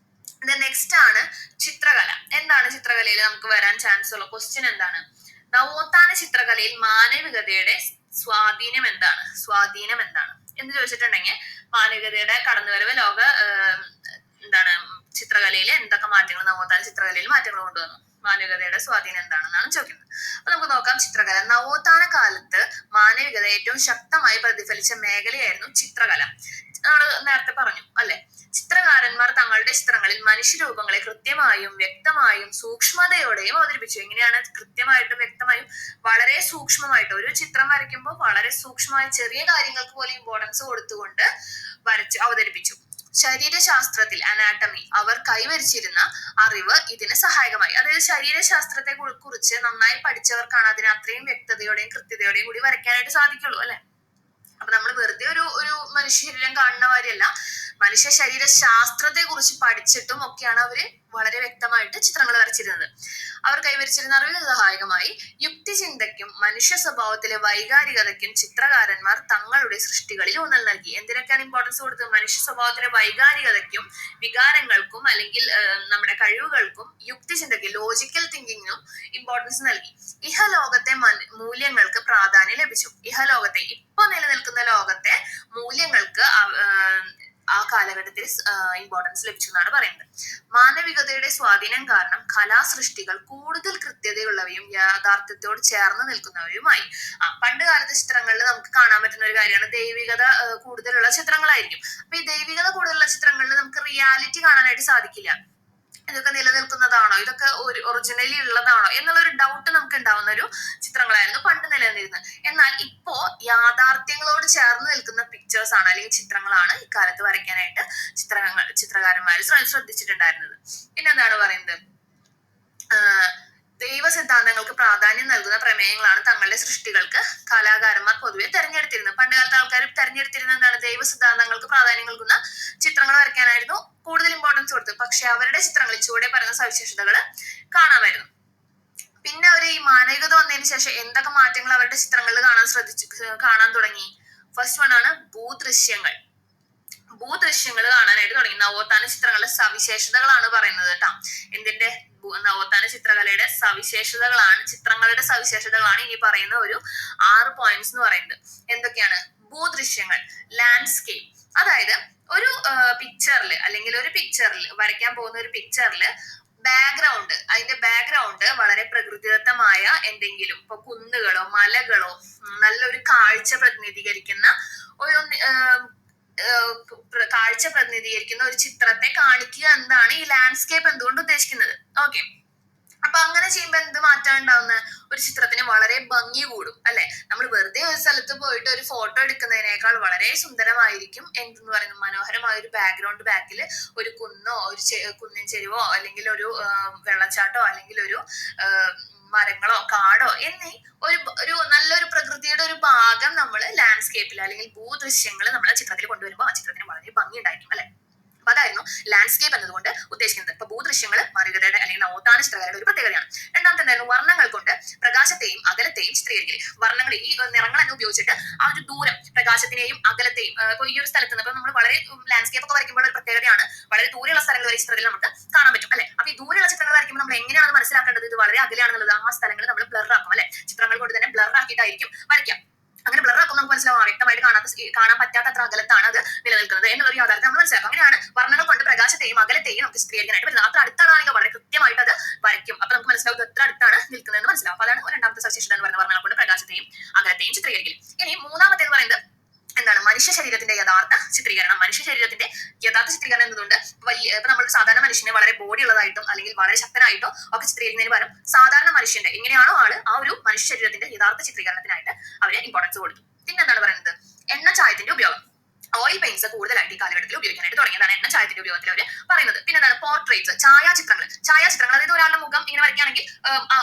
നെക്സ്റ്റ് ആണ് ചിത്രകല. എന്താണ് ചിത്രകലയിൽ നമുക്ക് വരാൻ ചാൻസ് ഉള്ള ക്വസ്റ്റ്യൻ എന്താണ്? നവോത്ഥാന ചിത്രകലയിൽ മാനവികതയുടെ സ്വാധീനം എന്താണ് എന്ന് ചോദിച്ചിട്ടുണ്ടെങ്കിൽ മാനവികതയുടെ കടന്നുവരവ് ലോക ചിത്രകലയിൽ എന്തൊക്കെ മാറ്റങ്ങൾ, നവോത്ഥാന ചിത്രകലയിൽ മാറ്റങ്ങൾ കൊണ്ടുവന്നു, മാനവികതയുടെ സ്വാധീനം എന്താണെന്നാണ് ചോദിക്കുന്നത്. അപ്പൊ നമുക്ക് നോക്കാം ചിത്രകല. നവോത്ഥാന കാലത്ത് മാനവികത ഏറ്റവും ശക്തമായി പ്രതിഫലിച്ച മേഖലയായിരുന്നു ചിത്രകല. നമ്മൾ നേരത്തെ പറഞ്ഞു അല്ലെ, ചിത്രകാരന്മാർ തങ്ങളുടെ ചിത്രങ്ങളിൽ മനുഷ്യരൂപങ്ങളെ കൃത്യമായും വ്യക്തമായും സൂക്ഷ്മതയോടെയും അവതരിപ്പിച്ചു. എങ്ങനെയാണ്? കൃത്യമായിട്ടും വ്യക്തമായും വളരെ സൂക്ഷ്മമായിട്ട്. ഒരു ചിത്രം വരയ്ക്കുമ്പോൾ വളരെ സൂക്ഷ്മമായ ചെറിയ കാര്യങ്ങൾക്ക് പോലും ഇമ്പോർട്ടൻസ് കൊടുത്തുകൊണ്ട് അവതരിപ്പിച്ചു. ശരീരശാസ്ത്രത്തിൽ, അനാട്ടമി, അവർ കൈവരിച്ചിരുന്ന അറിവ് ഇതിന് സഹായകമായി. അതായത് ശരീരശാസ്ത്രത്തെ കുറിച്ച് നന്നായി പഠിച്ചവർക്കാണ് അതിന് അത്രയും വ്യക്തതയോടെയും കൃത്യതയോടെയും കൂടി വരയ്ക്കാനായിട്ട് സാധിക്കുള്ളൂ അല്ലെ. അപ്പൊ നമ്മൾ വെറുതെ ഒരു മനുഷ്യ ശരീരം കാണുന്ന കാര്യമല്ല, മനുഷ്യ ശരീര ശാസ്ത്രത്തെ കുറിച്ച് പഠിച്ചിട്ടും ഒക്കെയാണ് അവര് വളരെ വ്യക്തമായിട്ട് ചിത്രങ്ങൾ വരച്ചിരുന്നത്. അവർ കൈവരിച്ചിരുന്ന അറിവിന് സഹായകമായി. യുക്തിചിന്തയ്ക്കും മനുഷ്യ സ്വഭാവത്തിലെ വൈകാരികതയ്ക്കും ചിത്രകാരന്മാർ തങ്ങളുടെ സൃഷ്ടികളിൽ ഊന്നൽ നൽകി. എന്തിനൊക്കെയാണ് ഇമ്പോർട്ടൻസ് കൊടുത്തത്? മനുഷ്യ സ്വഭാവത്തിലെ വൈകാരികതയ്ക്കും വികാരങ്ങൾക്കും അല്ലെങ്കിൽ നമ്മുടെ കഴിവുകൾക്കും യുക്തിചിന്തയ്ക്കും ലോജിക്കൽ തിങ്കിങ്ങിനും ഇമ്പോർട്ടൻസ് നൽകി. ഇഹലോകത്തെ മൂല്യങ്ങൾക്ക് പ്രാധാന്യം ലഭിച്ചു. ഇഹലോകത്തെ, ഇപ്പൊ നിലനിൽക്കുന്ന ലോകത്തെ മൂല്യങ്ങൾക്ക് ആ കാലഘട്ടത്തിൽ ഇമ്പോർട്ടൻസ് ലഭിച്ചു എന്നാണ് പറയുന്നത്. മാനവികതയുടെ സ്വാധീനം കാരണം കലാസൃഷ്ടികൾ കൂടുതൽ കൃത്യതയുള്ളവയും യാഥാർത്ഥ്യത്തോട് ചേർന്ന് നിൽക്കുന്നവയുമായി. പണ്ട് കാലത്തെ ചിത്രങ്ങളിൽ നമുക്ക് കാണാൻ പറ്റുന്ന ഒരു കാര്യമാണ് ദൈവികത കൂടുതലുള്ള ചിത്രങ്ങളായിരിക്കും. അപ്പൊ ഈ ദൈവികത കൂടുതലുള്ള ചിത്രങ്ങളിൽ നമുക്ക് റിയാലിറ്റി കാണാനായിട്ട് സാധിക്കില്ല. ഇതൊക്കെ നിലനിൽക്കുന്നതാണോ, ഇതൊക്കെ ഒറിജിനലി ഉള്ളതാണോ എന്നുള്ളൊരു ഡൗട്ട് നമുക്ക് ഉണ്ടാവുന്ന ഒരു ചിത്രങ്ങളായിരുന്നു പണ്ട് നിലനിന്നിരുന്നത്. എന്നാൽ ഇപ്പോ യാഥാർത്ഥ്യങ്ങളോട് ചേർന്ന് നിൽക്കുന്ന പിക്ചേഴ്സ് ആണ് അല്ലെങ്കിൽ ചിത്രങ്ങളാണ് ഇക്കാലത്ത് വരയ്ക്കാനായിട്ട് ചിത്രകാരന്മാർ ശ്രദ്ധിച്ചിട്ടുണ്ടായിരുന്നത്. പിന്നെന്താണ് പറയുന്നത്? ദൈവ സിദ്ധാന്തങ്ങൾക്ക് പ്രാധാന്യം നൽകുന്ന പ്രമേയങ്ങളാണ് തങ്ങളുടെ സൃഷ്ടികൾക്ക് കലാകാരന്മാർ പൊതുവെ തെരഞ്ഞെടുത്തിരുന്നത്. പണ്ട് കാലത്തെ ആൾക്കാർ തെരഞ്ഞെടുത്തിരുന്നത് എന്താണ്? ദൈവ സിദ്ധാന്തങ്ങൾക്ക് പ്രാധാന്യം നൽകുന്ന ചിത്രങ്ങൾ വരയ്ക്കാനായിരുന്നു കൂടുതൽ ഇമ്പോർട്ടൻസ് കൊടുത്തത്. പക്ഷെ അവരുടെ ചിത്രങ്ങളിൽ ചുവടെ പറയുന്ന സവിശേഷതകൾ കാണാമായിരുന്നു. പിന്നെ അവർ ഈ മാനവികത വന്നതിന് ശേഷം എന്തൊക്കെ മാറ്റങ്ങൾ അവരുടെ ചിത്രങ്ങളിൽ കാണാൻ തുടങ്ങി? ഫസ്റ്റ് വൺ ആണ് ഭൂദൃശ്യങ്ങൾ. ഭൂദൃശ്യങ്ങൾ കാണാനായിട്ട് തുടങ്ങി. നവോത്ഥാന ചിത്രങ്ങളുടെ സവിശേഷതകളാണ് പറയുന്നത് കേട്ടോ. എന്തിന്റെ? നവോത്ഥാന ചിത്രകലയുടെ സവിശേഷതകളാണ്, ചിത്രങ്ങളുടെ സവിശേഷതകളാണ് ഇനി പറയുന്ന ഒരു 6 പോയിന്റ്സ് എന്ന് പറയുന്നത്. എന്തൊക്കെയാണ്? ഭൂദൃശ്യങ്ങൾ, ലാൻഡ്സ്കേപ്പ്. അതായത് ഒരു പിക്ചറിൽ അല്ലെങ്കിൽ ഒരു പിക്ചറിൽ വരയ്ക്കാൻ പോകുന്ന ഒരു പിക്ചറിൽ അതിന്റെ ബാക്ക്ഗ്രൗണ്ട് വളരെ പ്രകൃതിദത്തമായ എന്തെങ്കിലും, ഇപ്പൊ കുന്നുകളോ മലകളോ നല്ലൊരു കാഴ്ച പ്രതിനിധീകരിക്കുന്ന ഒരു ചിത്രത്തെ കാണിക്കുക എന്നതാണ് ഈ ലാൻഡ്സ്കേപ്പ് എന്തുകൊണ്ട് ഉദ്ദേശിക്കുന്നത്. ഓക്കെ, അപ്പൊ അങ്ങനെ ചെയ്യുമ്പോൾ എന്ത് മാറ്റം ഉണ്ടാവുന്നത്? ഒരു ചിത്രത്തിന് വളരെ ഭംഗി കൂടും അല്ലെ. നമ്മൾ വെറുതെ ഒരു സ്ഥലത്ത് പോയിട്ട് ഒരു ഫോട്ടോ എടുക്കുന്നതിനേക്കാൾ വളരെ സുന്ദരമായിരിക്കും എന്തെന്ന് പറയുന്നത്, മനോഹരമായ ഒരു ബാക്ക്ഗ്രൗണ്ട്, ബാക്കിൽ ഒരു കുന്നോ ഒരു കുന്നിൻ ചെരുവോ അല്ലെങ്കിൽ ഒരു വെള്ളച്ചാട്ടോ അല്ലെങ്കിൽ ഒരു മരങ്ങളോ കാടോ എന്നീ ഒരു നല്ലൊരു പ്രകൃതിയുടെ ഒരു ഭാഗം നമ്മൾ ലാൻഡ്സ്കേപ്പിൽ അല്ലെങ്കിൽ ഭൂദൃശ്യങ്ങൾ നമ്മളെ ചിത്രത്തിൽ കൊണ്ടുവരുമ്പോൾ ആ ചിത്രത്തിന് വളരെ ഭംഗി ഉണ്ടായിരിക്കും അല്ലെ. അപ്പൊ അതായിരുന്നു ലാൻഡ്സ്കേപ്പ് എന്നതുകൊണ്ട് ഉദ്ദേശിക്കുന്നത്. ഇപ്പൊ ഭൂദൃശ്യങ്ങൾ മാനവികതയുടെ അല്ലെങ്കിൽ നവോത്ഥാന ചിത്രകലയുടെ ഒരു പ്രത്യേകതയാണ്. രണ്ടാമത്തെ എന്തായിരുന്നു? വർണ്ണങ്ങൾ കൊണ്ട് പ്രകാശത്തെയും അകലത്തെയും ചിത്രീകരിക്കൽ. വർണ്ണങ്ങൾ, ഈ നിറങ്ങൾ തന്നെ ഉപയോഗിച്ചിട്ട് ആ ഒരു ദൂരം, പ്രകാശത്തിനെയും അകലത്തെയും, ഇപ്പൊ ഈ ഒരു സ്ഥലത്ത് നിന്ന് ഇപ്പൊ നമ്മൾ വളരെ ലാൻഡ്സ്കേപ്പ് ഒക്കെ വരയ്ക്കുമ്പോൾ ഒരു പ്രത്യേകതയാണ്, വളരെ ദൂരെയുള്ള സ്ഥലങ്ങൾ വരെ ചിത്രത്തിൽ നമുക്ക് കാണാൻ പറ്റും അല്ലെ. അപ്പൊ ഈ ദൂരെയുള്ള ചിത്രങ്ങൾ വരയ്ക്കുമ്പോൾ നമ്മൾ എങ്ങനെയാണ് മനസ്സിലാക്കേണ്ടത്? ഇത് വളരെ അകലെയാണെന്നുള്ളത്. ആ സ്ഥലങ്ങൾ നമ്മൾ ബ്ലർ ആക്കും അല്ലെ. ചിത്രങ്ങൾ കൊണ്ട് തന്നെ ബ്ലർ ആക്കിയിട്ടായിരിക്കും വരയ്ക്കാം. അങ്ങനെ ബ്ലർ ആക്കുമ്പോൾ നമുക്ക് മനസ്സിലാവും വ്യക്തമായിട്ട് കാണാൻ പറ്റാത്ത അത്ര അകലത്താണ് അത് നിലനിൽക്കുന്നത് എന്നുള്ളൊരു യാഥാർത്ഥ്യം നമ്മൾ മനസ്സിലാക്കും. അങ്ങനെയാണ് വർണ്ണങ്ങൾ കൊണ്ട് പ്രകാശത്തെയും അകലത്തെയും നമുക്ക് ചിത്രീകരിക്കാനായിട്ട് പറ്റുന്നത്. അത്ര അടുത്താണെങ്കിൽ വളരെ കൃത്യമായിട്ട് അത് വരയ്ക്കും. അപ്പൊ നമുക്ക് മനസ്സിലാവും എത്ര അടുത്താണ് നിൽക്കുന്നതെന്ന് മനസ്സിലാവും. അപ്പൊ അതാണ് രണ്ടാമത്തെ സവിശേഷത എന്ന് പറയുന്നത്, വർണ്ണങ്ങൾ കൊണ്ട് പ്രകാശത്തെയും അകലത്തെയും ചിത്രീകരിക്കൽ. ഇനി മൂന്നാമത്തെ എന്ന് പറയുന്നത് എന്താണ്? മനുഷ്യ ശരീരത്തിന്റെ യഥാർത്ഥ ചിത്രീകരണം. മനുഷ്യ ശരീരം ശരീരത്തിന്റെ യഥാർത്ഥ ചിത്രീകരണം എന്നതുകൊണ്ട് ഇപ്പൊ നമ്മൾ സാധാരണ മനുഷ്യനെ വളരെ ബോഡി ഉള്ളതായിട്ടും അല്ലെങ്കിൽ വളരെ ശക്തനായിട്ടോ ഒക്കെ ചിത്രീകരിക്കുന്നതിന് പകരം സാധാരണ മനുഷ്യന്റെ എങ്ങനെയാണോ ആള് ആ ഒരു മനുഷ്യ ശരീരത്തിന്റെ യഥാർത്ഥ ചിത്രീകരണത്തിനായിട്ട് അവര് ഇമ്പോർട്ടൻസ് കൊടുത്തു. പിന്നെ എന്താണ് പറയുന്നത്, എണ്ണ ചായത്തിന്റെ ഉപയോഗം. ഓയിൽ പെയിന്റ്സ് കൂടുതലായിട്ട് ഈ കാലഘട്ടത്തിൽ ഉപയോഗിക്കാനായിട്ട് തുടങ്ങിയതാണ് എണ്ണ ചായത്തിന്റെ ഉപയോഗത്തിൽ അവർ പറയുന്നത്. പിന്നെ എന്താണ് പോർട്രേറ്റ്സ്, ഛായാചിത്രങ്ങൾ. അതായത് ഒരാളുടെ മുഖം ഇങ്ങനെ വരയ്ക്കുകയാണെങ്കിൽ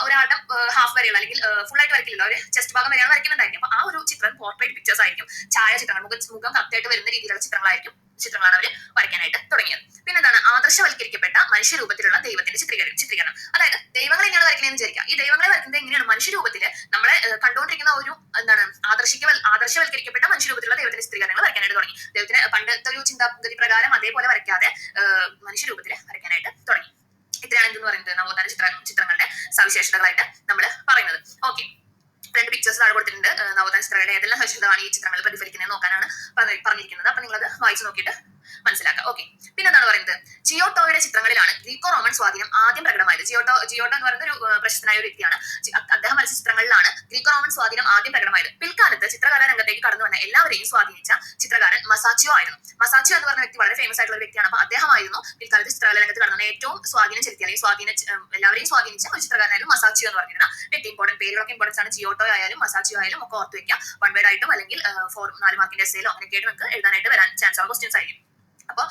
ഒരാളുടെ ഹാഫ് വരെയുള്ള അല്ലെങ്കിൽ ഫുൾ ആയിട്ട് വരയ്ക്കില്ല, ഒരു ചെസ്റ്റ് ഭാഗം വരെയാണ് വരയ്ക്കുന്നുണ്ടായിരിക്കും. അപ്പൊ ആ ഒരു ചിത്രം പോർട്രേറ്റ് പിക്ചേഴ്സ് ആയിരിക്കും, ഛായാചിത്രങ്ങൾ. മുഖം കറക്റ്റായിട്ട് വരുന്ന രീതിയിലുള്ള ചിത്രങ്ങളാണ് അവർ വരയ്ക്കാനായിട്ട് തുടങ്ങിയത്. പിന്നെ എന്താണ് ആദർശവൽക്കരിക്കപ്പെട്ട മനുഷ്യരൂപത്തിലുള്ള ദൈവത്തിന്റെ ചിത്രീകരണം. അതായത് ദൈവങ്ങളെ എങ്ങനെയാണ് വരയ്ക്കുന്നതെന്ന് വിചാരിക്കുക. ഈ ദൈവങ്ങളെ വരയ്ക്കുന്നത് എങ്ങനെയാണ് മനുഷ്യരൂപത്തിൽ നമ്മളെ കണ്ടുകൊണ്ടിരിക്കുന്ന ഒരു എന്താണ് ആദർശവൽക്കരിക്കപ്പെട്ട മനുഷ്യരൂപത്തിലുള്ള ദൈവത്തിന്റെ ചിത്രീകരണങ്ങൾ വരയ്ക്കാനായിട്ട് തുടങ്ങി. ദൈവത്തിന് പണ്ടത്തെ ഒരു ചിന്താഗതി പ്രകാരം അതേപോലെ വരയ്ക്കാതെ മനുഷ്യരൂപത്തിൽ വരയ്ക്കാനായിട്ട് തുടങ്ങി. ഇത്രയാണ് എന്തെന്ന് പറയുന്നത് നവോത്ഥാന ചിത്രങ്ങളുടെ സവിശേഷതകളായിട്ട് നമ്മൾ പറയുന്നത്. ഓക്കെ, 2 പിക്ചേഴ്സ് താഴെ കൊടുത്തിട്ടുണ്ട്. നവോത്ഥാന ചിത്രങ്ങളുടെ ഏതെല്ലാം സവിശേഷതകളാണ് ഈ ചിത്രങ്ങൾ പ്രതിഫലിക്കുന്നത് നോക്കാനാണ് പറഞ്ഞിരിക്കുന്നത്. അപ്പൊ നിങ്ങളത് വായിച്ചു നോക്കിയിട്ട് മനസ്സിലാക്കാം. ഓക്കെ, പിന്നെ എന്താണ് പറയുന്നത്, ജിയോട്ടോയുടെ ചിത്രങ്ങളിലാണ് ഗ്രീക്കോ റോമൻ സ്വാധീനം ആദ്യം പ്രകടമായത്. ജിയോട്ടോ എന്ന് പറയുന്ന ഒരു പ്രശസ്തനായ ഒരു വ്യക്തിയാണ്. അദ്ദേഹം വരച്ച ചിത്രങ്ങളിലാണ് ഗ്രീക്കോ റോമൻ സ്വാധീനം ആദ്യം പ്രകടമായത്. പിൽക്കാലത്ത് ചിത്രകലാ രംഗത്തേക്ക് കടന്നു വന്ന എല്ലാവരെയും സ്വാധീനിച്ച ചിത്രകാരൻ മസാച്ചിയോ ആയിരുന്നു. മസാച്ചിയോ എന്ന് പറഞ്ഞ വ്യക്തി വളരെ ഫേമസ് ആയിട്ടുള്ള ഒരു വ്യക്തിയാണ്. അപ്പൊ അദ്ദേഹമായിരുന്നു പിൽക്കാലത്ത് ചിത്രകലാ രംഗത്ത് കടന്നു വന്ന ഏറ്റവും സ്വാധീനം ചെലുത്തിയ അല്ലെങ്കിൽ എല്ലാവരെയും സ്വാധീനിച്ച ഒരു ചിത്രകാരനായിരുന്നു മസാച്ചിയോ എന്ന് പറഞ്ഞിരുന്ന വ്യക്തി. പേരുകളൊക്കെ ഇമ്പോർട്ടൻസ് ആണ്. ജിയോട്ടോ ആയാലും മസാച്ചിയോ ആയാലും ഒക്കെ ഓർത്ത് വെക്കാം. 1 വേർഡ് ആയിട്ടും അല്ലെങ്കിൽ 4 മാർക്കിന്റെ എസ്സേയിലോ അങ്ങനെയൊക്കെയായിട്ട് നമുക്ക് എഴുതാനായിട്ട് വരാൻ ചാൻസ് ഉള്ള ക്വസ്റ്റ്യൻസ് ആയിരിക്കും. അപ്പോൾ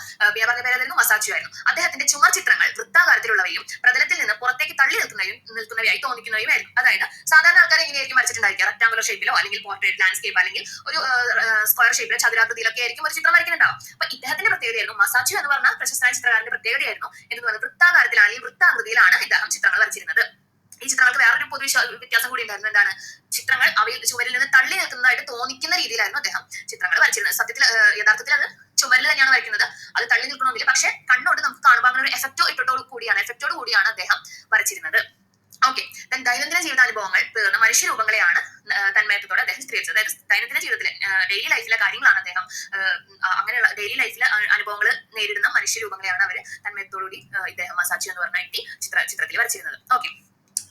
പറഞ്ഞ പേരായിരുന്നു മസാച്ചിയോ ആയിരുന്നു. അദ്ദേഹത്തിന്റെ ചുമർ ചിത്രങ്ങൾ വൃത്താകാരത്തിലുള്ളവയും പ്രതലത്തിൽ നിന്ന് പുറത്തേക്ക് തള്ളി നിൽക്കുന്നവയായി തോന്നിക്കുന്നവയുമായിരുന്നു. അതായത് സാധാരണ ആൾക്കാർ എങ്ങനെയായിരിക്കും വരച്ചിട്ടുണ്ടായിരിക്കുക, റെക്ടാങ്കുലർ ഷേപ്പിലോ അല്ലെങ്കിൽ പോർട്രേറ്റ് ലാൻഡ്സ്കേപ്പ് അല്ലെങ്കിൽ ഒരു സ്ക്വയർ ഷേപ്പിലോ ചതുരാകൃതിയിലൊക്കെ ആയിരിക്കും ഒരു ചിത്രം വരയ്ക്കുന്നുണ്ടാവും. അപ്പൊ ഇദ്ദേഹത്തിന്റെ പ്രത്യേകതയായിരുന്നു, മസാച്ചിയോ എന്ന് പറഞ്ഞ പ്രശസ്തനായ ചിത്രകാരന്റെ പ്രത്യേകതയായിരുന്നു എന്ന് പറയുന്നത് വൃത്താകാരത്തിലാണ് അല്ലെങ്കിൽ വൃത്താകൃതിയിലാണ് ഇദ്ദേഹം ചിത്രങ്ങൾ വരച്ചിരുന്നത്. ഈ ചിത്രങ്ങൾക്ക് വേറൊരു പൊതു വ്യത്യാസം കൂടി ഉണ്ടായിരുന്നു. എന്താണ്, ചിത്രങ്ങൾ അവയിൽ ചുമരിൽ നിന്ന് തള്ളി നിൽക്കുന്നതായിട്ട് തോന്നിക്കുന്ന രീതിയിലായിരുന്നു അദ്ദേഹം ചിത്രങ്ങൾ വരച്ചിരുന്നത്. യഥാർത്ഥത്തിൽ അത് ചുമരിൽ തന്നെയാണ് വരയ്ക്കുന്നത്, അത് തള്ളി നിൽക്കണമെന്നില്ല. പക്ഷെ കണ്ണോട് നമുക്ക് കാണുമ്പോൾ അങ്ങനെ ഒരു എഫക്റ്റോട് കൂടിയാണ് അദ്ദേഹം വരച്ചിരുന്നത്. ഓക്കെ, ദൈനംദിന ജീവിതാനുഭവങ്ങൾ തീർന്ന മനുഷ്യരൂപങ്ങളെയാണ് തന്മയത്വത്തോടെ അദ്ദേഹം ചിത്രീകരിച്ചത്. അതായത് ദൈനംദിന ജീവിതത്തിലെ ഡെയിലി ലൈഫിലെ കാര്യങ്ങളാണ് അദ്ദേഹം അങ്ങനെയുള്ള ഡെയിലി ലൈഫിലെ അനുഭവങ്ങൾ നേരിടുന്ന മനുഷ്യരൂപങ്ങളെയാണ് അവർ തന്മയത്തോടുകൂടി ഇദ്ദേഹം മസാച്ചിയോ എന്ന് പറഞ്ഞ വ്യക്തി ചിത്രത്തിൽ വരച്ചിരുന്നത്. ഓക്കെ,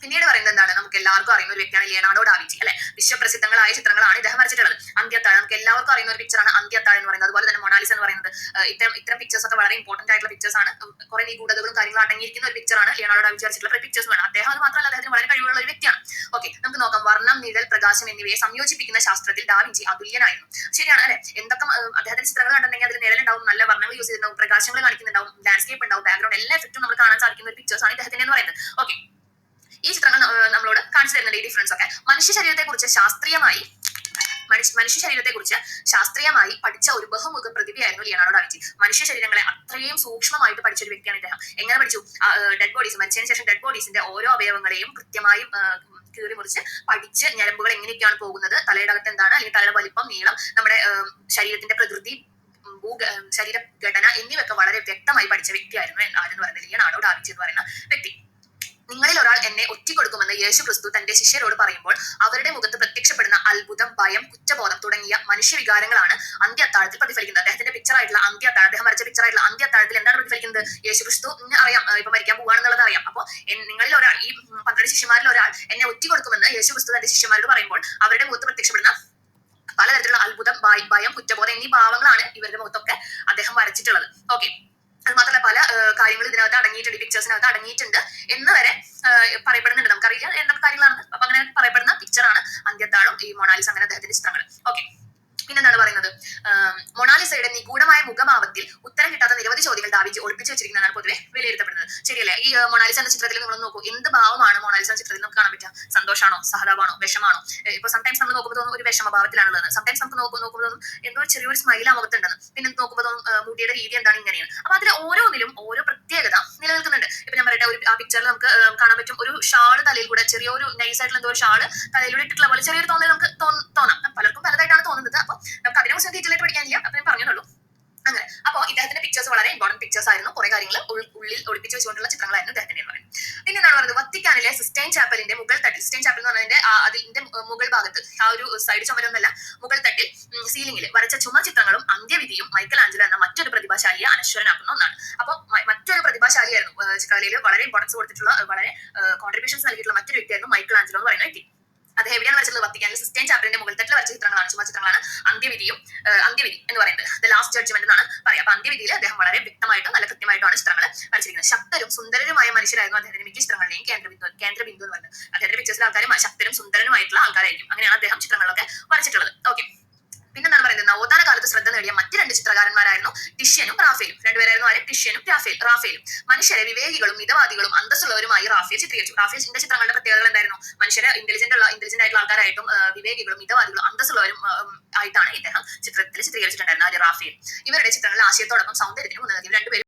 പിന്നീട് പറയുന്നത് എന്താണ്, നമുക്ക് എല്ലാവർക്കും അറിയുന്ന ഒരു വ്യക്തിയാണ് ലിയനാർഡോ ഡാവിഞ്ചി അല്ലെ. വിശ്വപ്രസിദ്ധങ്ങളായ ചിത്രങ്ങളാണ് ഇദ്ദേഹം വരച്ചിട്ടുള്ളത്. അന്ത്യത്താഴ് നമുക്ക് എല്ലാവർക്കും അറിയുന്ന ഒരു പിക്ചറാണ് അന്ത്യത്താഴ് എന്ന് പറയുന്നത്. അതുപോലെ തന്നെ മൊണാലിസ എന്ന് പറയുന്നത്. ഇത്തരം പിക്ചേഴ്സ് ഒക്കെ വളരെ ഇമ്പോർട്ടന്റ് ആയിട്ടുള്ള പിക്ചേഴ്സ് ആണ്. കുറെ നിഗൂഢതകളും കാര്യങ്ങളും അടങ്ങിയിരിക്കുന്ന ഒരു പിക്ചറാണ് ലിയനാർഡോ ഡാവിഞ്ചി വരച്ചിട്ടുള്ള പിക്ചേഴ്സ് വേണം. അദ്ദേഹം അത് മാത്രമല്ല അദ്ദേഹത്തിന് വളരെ കഴിവുള്ള ഒരു വ്യക്തിയാണ്. ഓക്കെ, നമുക്ക് നോക്കാം. വർണ്ണം, നിഴൽ, പ്രകാശം എന്നിവയെ സംയോജിപ്പിക്കുന്ന ശാസ്ത്രത്തിൽ ഡാവിഞ്ചി അതുല്യനായിരുന്നു. ശരിയാണ് അല്ലെ. എന്തൊക്കെ അദ്ദേഹത്തിന്റെ ചിത്രങ്ങൾ കണ്ടിട്ടുണ്ടെങ്കിൽ അതിൽ നിഴലുണ്ടാവും, നല്ല വർണ്ണങ്ങൾ യൂസ് ചെയ്തിട്ടുണ്ടാവും, പ്രകാശങ്ങൾ കാണിക്കുന്നുണ്ടാവും, ലാൻഡ്സ്കേപ്പ് ഉണ്ടാവും, ബാക്ക്ഗ്രൗണ്ട് എല്ലാ എഫക്റ്റും നമുക്ക് കാണാൻ സാധിക്കുന്ന ഒരു പിക്ചേഴ്സ് ആണ് ഇദ്ദേഹത്തിന്റെ എന്ന് പറയുന്നത്. ഓക്കെ, ഈ ചിത്രങ്ങൾ നമ്മളോട് കാണിച്ചു തരുന്നുണ്ട് ഈ ഡിഫറൻസ് ഒക്കെ. മനുഷ്യ ശരീരത്തെ കുറിച്ച് ശാസ്ത്രീയമായി പഠിച്ച ഒരു ബഹുമുഖ പ്രതിഭയായിരുന്നു ലിയനാർഡോ ഡാവിഞ്ചി. മനുഷ്യ ശരീരങ്ങളെ അത്രയും സൂക്ഷ്മമായിട്ട് പഠിച്ച ഒരു വ്യക്തിയാണ് ഇദ്ദേഹം. എങ്ങനെ പഠിച്ചു? ഡെഡ് ബോഡീസ് മരിച്ചതിന് ശേഷം ഡെഡ് ബോഡീസിന്റെ ഓരോ അവയവങ്ങളെയും കൃത്യമായും കീറി മുറിച്ച് പഠിച്ച് ഞരമ്പുകൾ എങ്ങനെയൊക്കെയാണ് പോകുന്നത്, തലയുടെ അകത്ത് എന്താണ്, അല്ലെങ്കിൽ തലയുടെ വലിപ്പം, നീളം, നമ്മുടെ ശരീരത്തിന്റെ പ്രകൃതി, ശരീരഘടന എന്നിവയൊക്കെ വളരെ വ്യക്തമായി പഠിച്ച വ്യക്തിയായിരുന്നു ആരെന്ന് പറയുന്നത് ലിയനാർഡോ ഡാവിഞ്ചി എന്ന് പറയുന്ന വ്യക്തി. നിങ്ങളിൽ ഒരാൾ എന്നെ ഒറ്റിക്കൊടുക്കുമെന്ന് യേശു ക്രിസ്തു തന്റെ ശിഷ്യരോട് പറയുമ്പോൾ അവരുടെ മുഖത്ത് പ്രത്യക്ഷപ്പെടുന്ന അത്ഭുതം, ഭയം, കുറ്റബോധം തുടങ്ങിയ മനുഷ്യവികാരങ്ങളാണ് അന്ത്യത്താഴത്തിൽ പ്രതിഫലിക്കുന്നത്. അദ്ദേഹത്തിന്റെ പിക്ചറായിട്ടുള്ള അന്ത്യത്താഴം, അദ്ദേഹം വരച്ച പിക്ചറായിട്ടുള്ള അന്ത്യത്താഴത്തിൽ എന്താണ് പ്രതിഫലിക്കുന്നത്? യേശു ക്രിസ്തു അറിയാം ഇപ്പൊ മരിക്കാൻ പോവാണെന്നുള്ളത് അറിയാം. അപ്പോൾ നിങ്ങളിൽ ഒരാൾ, ഈ 12 ശിഷ്യന്മാരിൽ ഒരാൾ എന്നെ ഒറ്റിക്കൊടുക്കുമെന്ന് യേശു ക്രിസ്തു തന്റെ ശിഷ്യന്മാരോട് പറയുമ്പോൾ അവരുടെ മുഖത്ത് പ്രത്യക്ഷപ്പെടുന്ന പലതരത്തിലുള്ള അത്ഭുതം, ഭയം, കുറ്റബോധം എന്നീ ഭാവങ്ങളാണ് ഇവരുടെ മുഖത്തൊക്കെ അദ്ദേഹം വരച്ചിട്ടുള്ളത്. ഓക്കെ, അത് മാത്രമല്ല പല കാര്യങ്ങൾ ഇതിനകത്ത് അടങ്ങിയിട്ടുണ്ട്, ഈ പിക്ചേഴ്സിനകത്ത് അടങ്ങിയിട്ടുണ്ട് എന്ന് വരെ പറയപ്പെടുന്നുണ്ട്. നമുക്കറിയില്ല എന്തൊക്കെ കാര്യങ്ങളാണ്. അപ്പൊ അങ്ങനെ പറയപ്പെടുന്ന പിക്ചറാണ് അന്ത്യത്താഴും ഈ മൊണാലിസ അങ്ങനെ അദ്ദേഹത്തിന്റെ ചിത്രങ്ങൾ. ഓക്കെ, പിന്നെന്താണ് പറയുന്നത്, മൊണാലിസയുടെ നിഗൂഢമായ മുഖഭാവത്തിൽ ഉത്തരം കിട്ടാത്ത നിരവധി ചോദ്യങ്ങൾ ഡാവിഞ്ചി ഒളിപ്പിച്ചു വെച്ചിരിക്കുന്നതാണ് പൊതുവെ വിലയിരുത്തപ്പെടുന്നത്. ശരിയല്ലേ? ഈ മൊണാലിസ എന്ന ചിത്രത്തിൽ നിങ്ങൾ നോക്കൂ, എന്ത് ഭാവമാണ് മൊണാലിസ എന്ന ചിത്രത്തിൽ നമുക്ക് കാണാൻ പറ്റുക? സന്തോഷമാണോ, സഹതാപമാണോ, വിഷമാണോ? ഇപ്പൊ സംടൈംസ് നമ്മൾ നോക്കുമ്പോൾ തോന്നും ഒരു വിഷമഭാവത്തിലാണുള്ളത്, സംടൈംസ് നമുക്ക് നോക്കുമ്പോൾ തോന്നും എന്തോ ചെറിയൊരു സ്മൈൽ ആ മുഖത്തുണ്ടെന്ന്, പിന്നെ നോക്കുമ്പോൾ തോന്നും മുടിയുടെ രീതി എന്താണ് ഇങ്ങനെയാണ്. അപ്പൊ അതിൽ ഓരോന്നിലും ഓരോ പ്രത്യേകത നിലനിൽക്കുന്നുണ്ട്. ഇപ്പൊ ഞാൻ പറയട്ടെ, ആ പിക്ചറിൽ നമുക്ക് കാണാൻ പറ്റും ഒരു ഷാള് തലയിൽ കൂടെ, ചെറിയൊരു നൈസായിട്ടുള്ള എന്തോ ഒരു ഷാള് തലയിലൂടെ ഇട്ടിട്ടുള്ള പോലെ ചെറിയൊരു തോന്നൽ നമുക്ക് തോന്നാം. പലർക്കും പലതായിട്ടാണ് തോന്നുന്നത്. അപ്പൊ നമുക്ക് അതിനെ കുറിച്ച് ഡീറ്റെയിൽ ആയിട്ട് പഠിക്കാനില്ല, അപ്പൊ ഞാൻ പറഞ്ഞുള്ളൂ. അങ്ങനെ അപ്പൊ ഇദ്ദേഹത്തിന്റെ പിക്ചേഴ്സ് വളരെ ഇമ്പോർട്ടന്റ് പിക്ചേഴ്സ് ആയിരുന്നു. കുറെ കാര്യങ്ങൾ ഉള്ളിൽ ഒളിപ്പിച്ചു വെച്ചുകൊണ്ടുള്ള ചിത്രങ്ങളായിരുന്നു ഇദ്ദേഹത്തിന്റെ എന്ന് പറയുന്നത്. പിന്നെ എന്താണ് പറയുന്നത്, വത്തിക്കാനിലെ സിസ്റ്റൈൻ ചാപ്പലിന്റെ മുകൾ തട്ടിൽ, സിസ്റ്റൈൻ ചാപ്പൽ എന്ന് പറഞ്ഞതിന്റെ അതിന്റെ മുകൾ ഭാഗത്ത്, ആ ഒരു സൈഡ് ചുമരൊന്നല്ല, മുകൾ തട്ടിൽ സീലിംഗിൽ വരച്ച ചുമർ ചിത്രങ്ങളും അന്ത്യവിധിയും മൈക്കൽ ആഞ്ചലോ എന്ന മറ്റൊരു പ്രതിഭാശാലിയെ അനശ്വരനാക്കുന്ന ഒന്നാണ്. അപ്പൊ മറ്റൊരു പ്രതിഭാശാലിയായിരുന്നു ചിത്രകലയിൽ വളരെ ഇമ്പോർട്ടൻസ് കൊടുത്തിട്ടുള്ള, വളരെ കോൺട്രിബ്യൂഷൻസ് നൽകിയിട്ടുള്ള മറ്റൊരു വ്യക്തിയായിരുന്നു മൈക്കൽ ആഞ്ചലോ എന്ന് പറയുന്ന വ്യക്തി. അദ്ദേഹം എവിടെയാണ് വരച്ചത്? വത്തിക്കാനിലെ സിസ്റ്റൈൻ ചാപ്പലിന്റെ മുകൾ തട്ടിൽ വരച്ച ചിത്രങ്ങളാണ്, ചുമർ ചിത്രങ്ങളാണ്. അന്ത്യവിധി എന്ന് പറയുന്നത് ദ ലാസ്റ്റ് ജഡ്ജ്മെന്റ് എന്നാണ് പറയാം. അപ്പൊ അന്ത്യവിധിയിൽ അദ്ദേഹം വളരെ വ്യക്തമായിട്ടും നല്ല കൃത്യമായിട്ടാണ് ചിത്രങ്ങൾ വരച്ചിരിക്കുന്നത്. ശക്തരും സുന്ദരരുമായ മനുഷ്യരായിരുന്നു അദ്ദേഹത്തിന്റെ മിക്ക ചിത്രങ്ങളിലെയും കേന്ദ്രബിന്ദു എന്ന് പറയുന്നത്. അദ്ദേഹത്തിന്റെ പിക്ചേഴ്സിലെ ആൾക്കാരും ശക്തരും സുന്ദരനുമായിട്ടുള്ള ആൾക്കാരായിരിക്കും. അങ്ങനെയാണ് അദ്ദേഹം ചിത്രങ്ങളിലൊക്കെ വരച്ചിട്ടുള്ളത്. ഓക്കെ. പിന്നെന്താണ് പറയുന്നത്, നവോത്ഥാന കാലത്ത് ശ്രദ്ധ നേടിയ മറ്റ് രണ്ട് ചിത്രകാരന്മാരായിരുന്നു ടിഷ്യനും റാഫേലും. രണ്ടുപേരായിരുന്നു ആര്? ടിഷ്യനും റാഫേലും. മനുഷ്യരെ വിവേകികളും മിതവാദികളും അന്തസ്സുള്ളവരുമായി റാഫേൽ ചിത്രീകരിച്ചു. റാഫേലിന്റെ ചിത്രങ്ങളുടെ പ്രത്യേകതകൾ എന്തായിരുന്നു? മനുഷ്യരെ ഇന്റലിജന്റ് ആയിട്ടുള്ള ആൾക്കാരായിട്ടും വിവേകികളും മിതവാദികളും അന്തസ്സുള്ളവരും ആയിട്ടാണ് ഇദ്ദേഹം ചിത്രത്തിൽ ചിത്രീകരിച്ചിട്ടുണ്ടായിരുന്നത്, ആര്? റാഫേൽ. ഇവരുടെ ചിത്രങ്ങളിൽ ആശയത്തോടൊപ്പം സൗന്ദര്യത്തിന് മുൻനിർത്തി